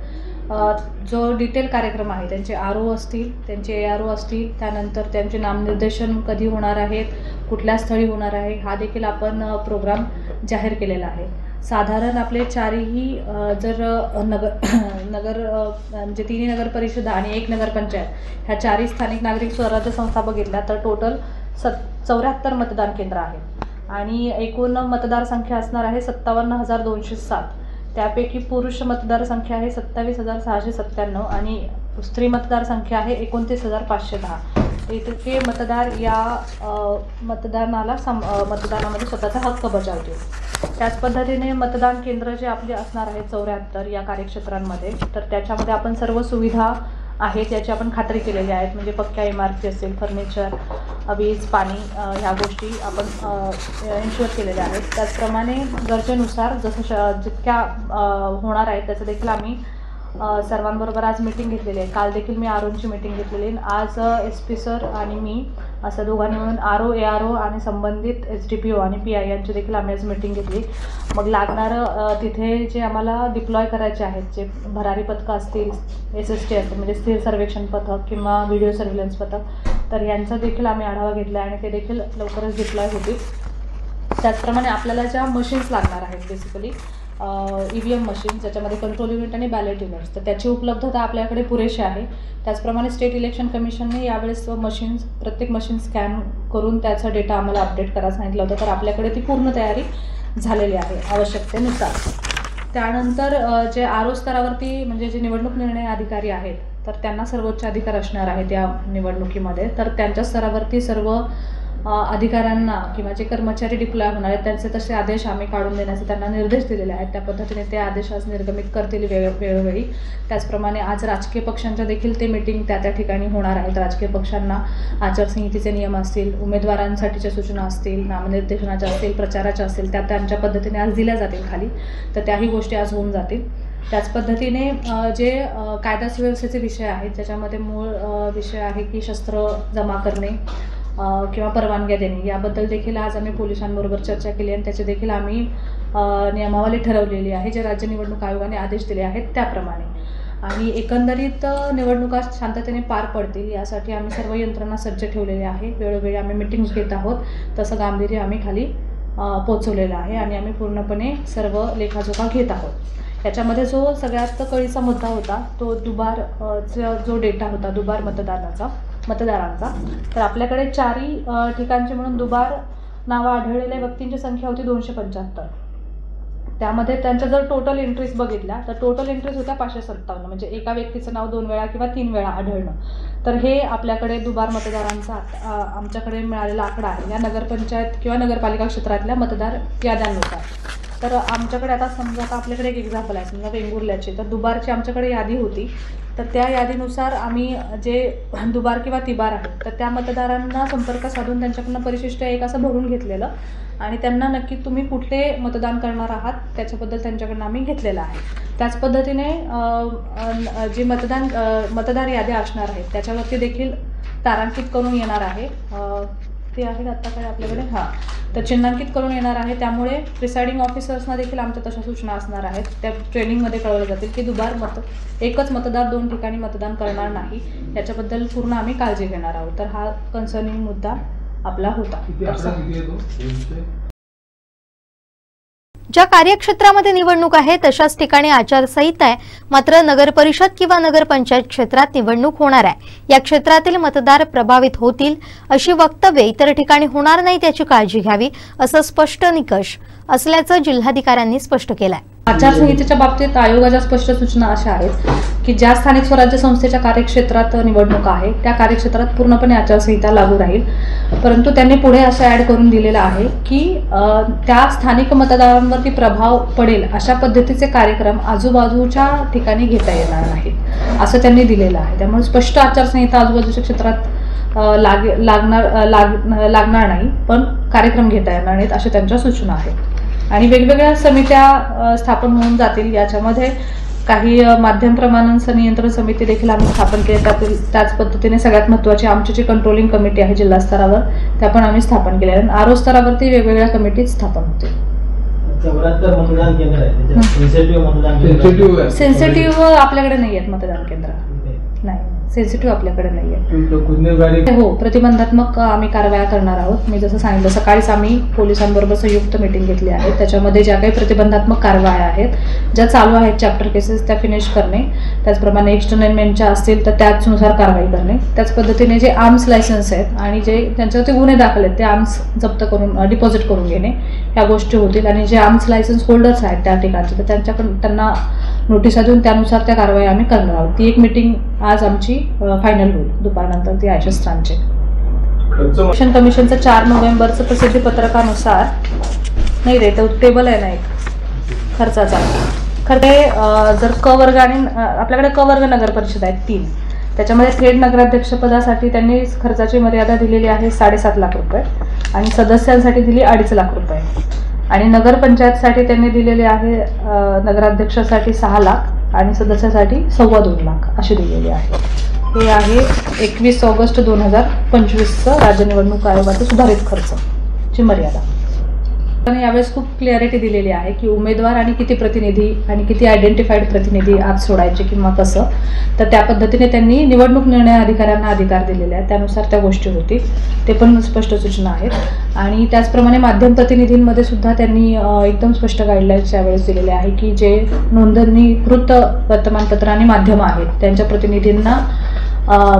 जो डिटेल कार्यक्रम आहे, त्यांचे आरओ असतील, त्यांचे एआरओ असतील, त्यानंतर त्यांचे नामनिर्देशन कधी होणार आहेत, कुठल्या स्थळी होणार आहे, हा देखील आपण प्रोग्राम जाहीर केलेला आहे। साधारण आपले 4ही जर म्हणजे 3 नगर परिषद आणि 1 नगरपंचायत ह्या 4 स्थानिक नागरिक स्वराज्य संस्था बघितल्या तर टोटल 74 मतदान केंद्र आहेत आणि एकूण मतदार संख्या असणार आहे 57,207। त्यापैकी पुरुष मतदार संख्या आहे 27,697 आणि स्त्री मतदार संख्या आहे 29,510। इतके मतदार या मतदानामध्ये स्वतःचा हक्क बजावतील। त्याच पद्धतीने मतदान केंद्र जे आपले असणार आहेत 74 या कार्यक्षेत्रांमध्ये, तर त्याच्यामध्ये आपण सर्व सुविधा आहेत याची आपण खात्री केलेली आहेत। म्हणजे पक्क्या इमारती असेल, फर्निचर, वीज, पाणी ह्या गोष्टी आपण इन्शुअर केलेल्या आहेत। त्याचप्रमाणे गरजेनुसार जसं जितक्या होणार आहेत त्याचं देखील आम्ही सर्वांबरोबर आज मीटिंग घेतलेली आहे। काल देखील मी आरओची मीटिंग घेतलेली आहे। आज SP सर आणि मी असं दोघांनी मिळून आरओ, एआरओ आणि संबंधित SDPO आणि PI यांची देखील आम्ही आज मीटिंग घेतली। मग लागणारं तिथे जे आम्हाला डिप्लॉय करायचे आहेत, जे भरारी पथकं असतील, SST असतील म्हणजे स्थिर सर्वेक्षण पथक किंवा व्हिडिओ सर्व्हिलन्स पथक, तर यांचा देखील आम्ही आढावा घेतला आणि ते देखील लवकरच डिप्लॉय होतील। त्याचप्रमाणे आपल्याला ज्या मशीन्स लागणार आहेत बेसिकली EVM मशीन, ज्याच्यामध्ये कंट्रोल युनिट आणि बॅलेट युनिट्स, तर त्याची उपलब्धता आपल्याकडे पुरेशी आहे। त्याचप्रमाणे स्टेट इलेक्शन कमिशनने यावेळेस प्रत्येक मशीन स्कॅन करून त्याचा डेटा आम्हाला अपडेट करायला सांगितलं होतं, तर आपल्याकडे ती पूर्ण तयारी झालेली आहे आवश्यकतेनुसार। त्यानंतर जे आरओ स्तरावरती म्हणजे जे निवडणूक निर्णय अधिकारी आहेत तर त्यांना सर्वोच्च अधिकार असणार आहेत या निवडणुकीमध्ये, तर त्यांच्या स्तरावरती सर्व अधिकाऱ्यांना किंवा जे कर्मचारी डिप्लॉय होणार आहेत त्यांचे तसे आदेश आम्ही काढून देण्याचे त्यांना निर्देश दिलेले आहेत। त्या पद्धतीने ते आदेश आज निर्गमित करतील वेळोवेळी। त्याचप्रमाणे आज राजकीय पक्षांच्या देखील ते मीटिंग त्या ठिकाणी होणार आहेत। राजकीय पक्षांना आचारसंहितेचे नियम असतील, उमेदवारांसाठीच्या सूचना असतील, नामनिर्देशनाच्या असतील, प्रचाराच्या असतील, त्या त्यांच्या पद्धतीने आज दिल्या जातील खाली, तर त्याही गोष्टी आज होऊन जातील। त्याच पद्धतीने जे कायदा सुव्यवस्थेचे विषय आहेत ज्याच्यामध्ये मूळ विषय आहे की शस्त्र जमा करणे किंवा परवानग्या देणे, याबद्दल देखील आज आम्ही पोलिसांबरोबर चर्चा केली आणि त्याचे देखील आम्ही नियमावली ठरवलेली आहे जे राज्य निवडणूक आयोगाने आदेश दिले आहेत त्याप्रमाणे। आणि एकंदरीत निवडणुका शांततेने पार पडतील यासाठी आम्ही सर्व यंत्रणा सज्ज ठेवलेली आहे। वेळोवेळी आम्ही मीटिंग्स घेत आहोत, तसं गांभीर्य आम्ही खाली पोचवलेलं आहे आणि आम्ही पूर्णपणे सर्व लेखाजोखा घेत आहोत। याच्यामध्ये जो सगळ्यात कळीचा मुद्दा होता तो दुबार जो डेटा होता दुबार मतदारांचा, तर आपल्याकडे 4 ठिकाणचे म्हणून दुबार नावं आढळलेल्या व्यक्तींची संख्या होती 275। त्यामध्ये त्यांच्या जर टोटल एंट्रीज बघितल्या तर टोटल एंट्रीज होत्या 557, म्हणजे एका व्यक्तीचं नाव 2 वेळा किंवा 3 वेळा आढळणं। तर हे आपल्याकडे दुबार मतदारांचा आमच्याकडे मिळालेला आकडा आहे या नगरपंचायत किंवा नगरपालिका क्षेत्रातल्या मतदार याद्यांनुसार। तर आमच्याकडे आता समजा आता आपल्याकडे एक एक्झाम्पल आहे, समजा वेंगुर्ल्याची, तर दुबारची आमच्याकडे यादी होती, तर त्या यादीनुसार आम्ही जे दुबार किंवा तिबार आहेत तर त्या मतदारांना संपर्क साधून त्यांच्याकडनं परिशिष्ट एक असं भरून घेतलेलं आणि त्यांना नक्की तुम्ही कुठले मतदान करणार आहात त्याच्याबद्दल त्यांच्याकडनं आम्ही घेतलेलं आहे। त्याच पद्धतीने जे मतदार याद्या असणार आहेत त्याच्यावरती देखील तारांकित करून येणार आहे, ते आहेत आत्ताकडे आपल्याकडे तर चिन्हांकित करून येणार आहे। त्यामुळे प्रिसाइडिंग ऑफिसर्सना देखील आमच्या तशा सूचना असणार आहेत, त्या ट्रेनिंगमध्ये कळवलं जातील की दुबार एकच मतदार 2 ठिकाणी मतदान करणार नाही, याच्याबद्दल पूर्ण आम्ही काळजी घेणार आहोत। तर हा कन्सर्निंग मुद्दा आपला होता। ज्या कार्यक्षेत्रामध्ये निवडणूक आहे तशाच ठिकाणी आचारसंहिता आहे, मात्र नगर परिषद किंवा नगरपंचायत क्षेत्रात निवडणूक होणार आहे। या क्षेत्रातील मतदार प्रभावित होतील अशी वक्तव्ये इतर ठिकाणी होणार नाही त्याची काळजी घ्यावी, असं स्पष्ट निकष असल्याचं जिल्हाधिकाऱ्यांनी स्पष्ट केलंय। आचारसंहितेच्या बाबतीत आयोगाच्या स्पष्ट सूचना अशा आहेत की ज्या स्थानिक स्वराज्य संस्थेच्या कार्यक्षेत्रात निवडणूक आहे त्या कार्यक्षेत्रात पूर्णपणे आचारसंहिता लागू राहील, परंतु त्यांनी पुढे असं ॲड करून दिलेलं आहे की त्या स्थानिक मतदारांवरती प्रभाव पडेल अशा पद्धतीचे कार्यक्रम आजूबाजूच्या ठिकाणी घेता येणार नाहीत असं त्यांनी दिलेलं आहे. त्यामुळे स्पष्ट आचारसंहिता आजूबाजूच्या क्षेत्रात लागणार नाही, पण कार्यक्रम घेता येणार नाहीत अशा त्यांच्या सूचना आहेत. आणि वेगवेगळ्या समित्या स्थापन होऊन जातील. याच्यामध्ये काही माध्यम प्रमाणन नियंत्रण समिती देखील आम्ही स्थापन केली. त्याच पद्धतीने सगळ्यात महत्त्वाची आमची जी कंट्रोलिंग कमिटी आहे जिल्हा स्तरावर त्या पण आम्ही स्थापन केल्या आणि आरओ स्तरावरती वेगवेगळ्या कमिटी स्थापन होतील. सेन्सिटिव्ह आपल्याकडे नाही आहेत मतदान केंद्र, नाही सेन्सिटिव्ह आपल्याकडे नाही आहे. हो, प्रतिबंधात्मक आम्ही कारवाया करणार आहोत. मी जसं सांगितलं सकाळीच आम्ही पोलिसांबरोबर संयुक्त मीटिंग घेतली आहे. त्याच्यामध्ये ज्या काही प्रतिबंधात्मक कारवाया आहेत ज्या चालू आहेत चॅप्टर केसेस त्या फिनिश करणे, त्याचप्रमाणे एक्सटर्नमेंटच्या असतील तर त्याचनुसार कारवाई करणे, त्याच पद्धतीने जे आर्म्स लायसन्स आहेत आणि जे त्यांच्यावरती गुन्हे दाखल आहेत ते आर्म्स जप्त करून डिपॉझिट करून घेणे ह्या गोष्टी होतील. आणि जे आर्म्स लायसन्स होल्डर्स आहेत त्या ठिकाणचे तर त्यांना नोटिसा देऊन त्यानुसार त्या कारवाई आम्ही करणार आहोत. ती एक मीटिंग आज आमची फायनल होईल दुपारनंतर ती आयशस्त्रांचे. इलेक्शन कमिशनचं 4 नोव्हेंबरचं प्रसिद्धी पत्रकानुसार नाही रे टेबल आहे ना एक खर्चाचा. खरे जर क वर्ग आणि आपल्याकडे क वर्ग नगर परिषद आहेत 3, त्याच्यामध्ये थेट नगराध्यक्षपदासाठी त्यांनी खर्चाची मर्यादा दिलेली आहे 7.5 लाख रुपये आणि सदस्यांसाठी दिली 2.5 लाख रुपये आणि नगरपंचायतसाठी त्यांनी दिलेले आहे नगराध्यक्षासाठी 6 लाख आणि सदस्यासाठी 2.25 लाख अशी दिलेली आहे. हे आहे 21 ऑगस्ट 2025चं राज्य निवडणूक आयोगाचं सुधारित खर्चची मर्यादा. आणि यावेळेस खूप क्लिअरिटी दिलेली आहे की उमेदवार आणि किती प्रतिनिधी आणि किती आयडेंटिफाईड प्रतिनिधी आत सोडायचे किंवा कसं, तर त्या पद्धतीने त्यांनी निवडणूक निर्णय अधिकाऱ्यांना अधिकार दिलेले आहेत, त्यानुसार त्या गोष्टी होतील. ते पण स्पष्ट सूचना आहेत. आणि त्याचप्रमाणे माध्यम प्रतिनिधींमध्ये सुद्धा त्यांनी एकदम स्पष्ट गाईडलाईन्स यावेळेस दिलेले आहे की जे नोंदणीकृत वर्तमानपत्र आणि माध्यमं आहेत त्यांच्या प्रतिनिधींना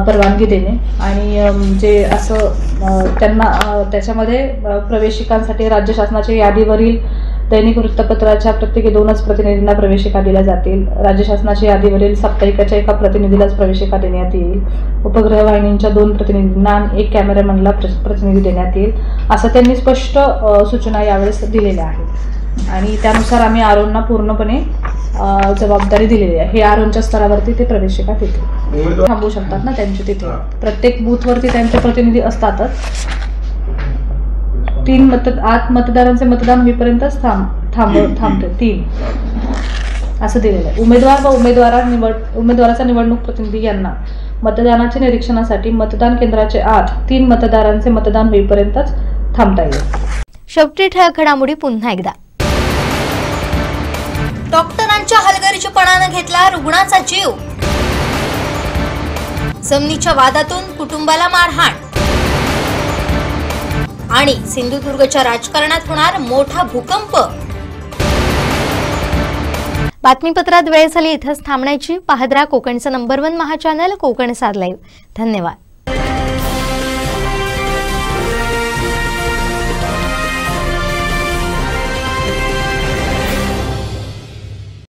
परवानगी देणे आणि जे असं त्यांना त्याच्यामध्ये प्रवेशिकांसाठी राज्य शासनाच्या यादीवरील दैनिक वृत्तपत्राच्या प्रत्येकी 2च प्रतिनिधींना प्रवेशिका दिल्या जातील. राज्य शासनाच्या यादीवरील साप्ताहिकाच्या एका प्रतिनिधीलाच प्रवेशिका देण्यात येईल. उपग्रह वाहिनींच्या 2 प्रतिनिधींना आणि 1 कॅमेरामॅनला प्रतिनिधी देण्यात येईल असं त्यांनी स्पष्ट सूचना यावेळेस दिलेल्या आहेत. आणि त्यानुसार आम्ही आरोंना पूर्णपणे जबाबदारी दिलेली आहे. हे आरोंच्या स्तरावरती ते प्रवेशिका तिथे थांबू शकतात ना त्यांचे तिथे. प्रत्येक बूथवरती त्यांचे प्रतिनिधी असतातच. 3 आत मतदारांचे मतदान होईपर्यंतच थांबते 3 असं दिलेलं आहे. उमेदवार व उमेदवाराचा निवडणूक प्रतिनिधी यांना मतदानाच्या निरीक्षणासाठी मतदान केंद्राचे आत 3 मतदारांचे मतदान होईपर्यंतच थांबता येईल. शेवटी ठळक घडामोडी पुन्हा एकदा. डॉक्टरांच्या हलगर्जीपणानं घेतला रुग्णाचा जीव. जमिनीच्या वादातून कुटुंबाला मारहाण. आणि सिंधुदुर्गच्या राजकारणात होणार मोठा भूकंप. बातमीपत्रात वेळ झाली इथंच थांबण्याची. पाहत राहा कोकणचं नंबर 1 महा चॅनल कोकण साध लाईव्ह. धन्यवाद.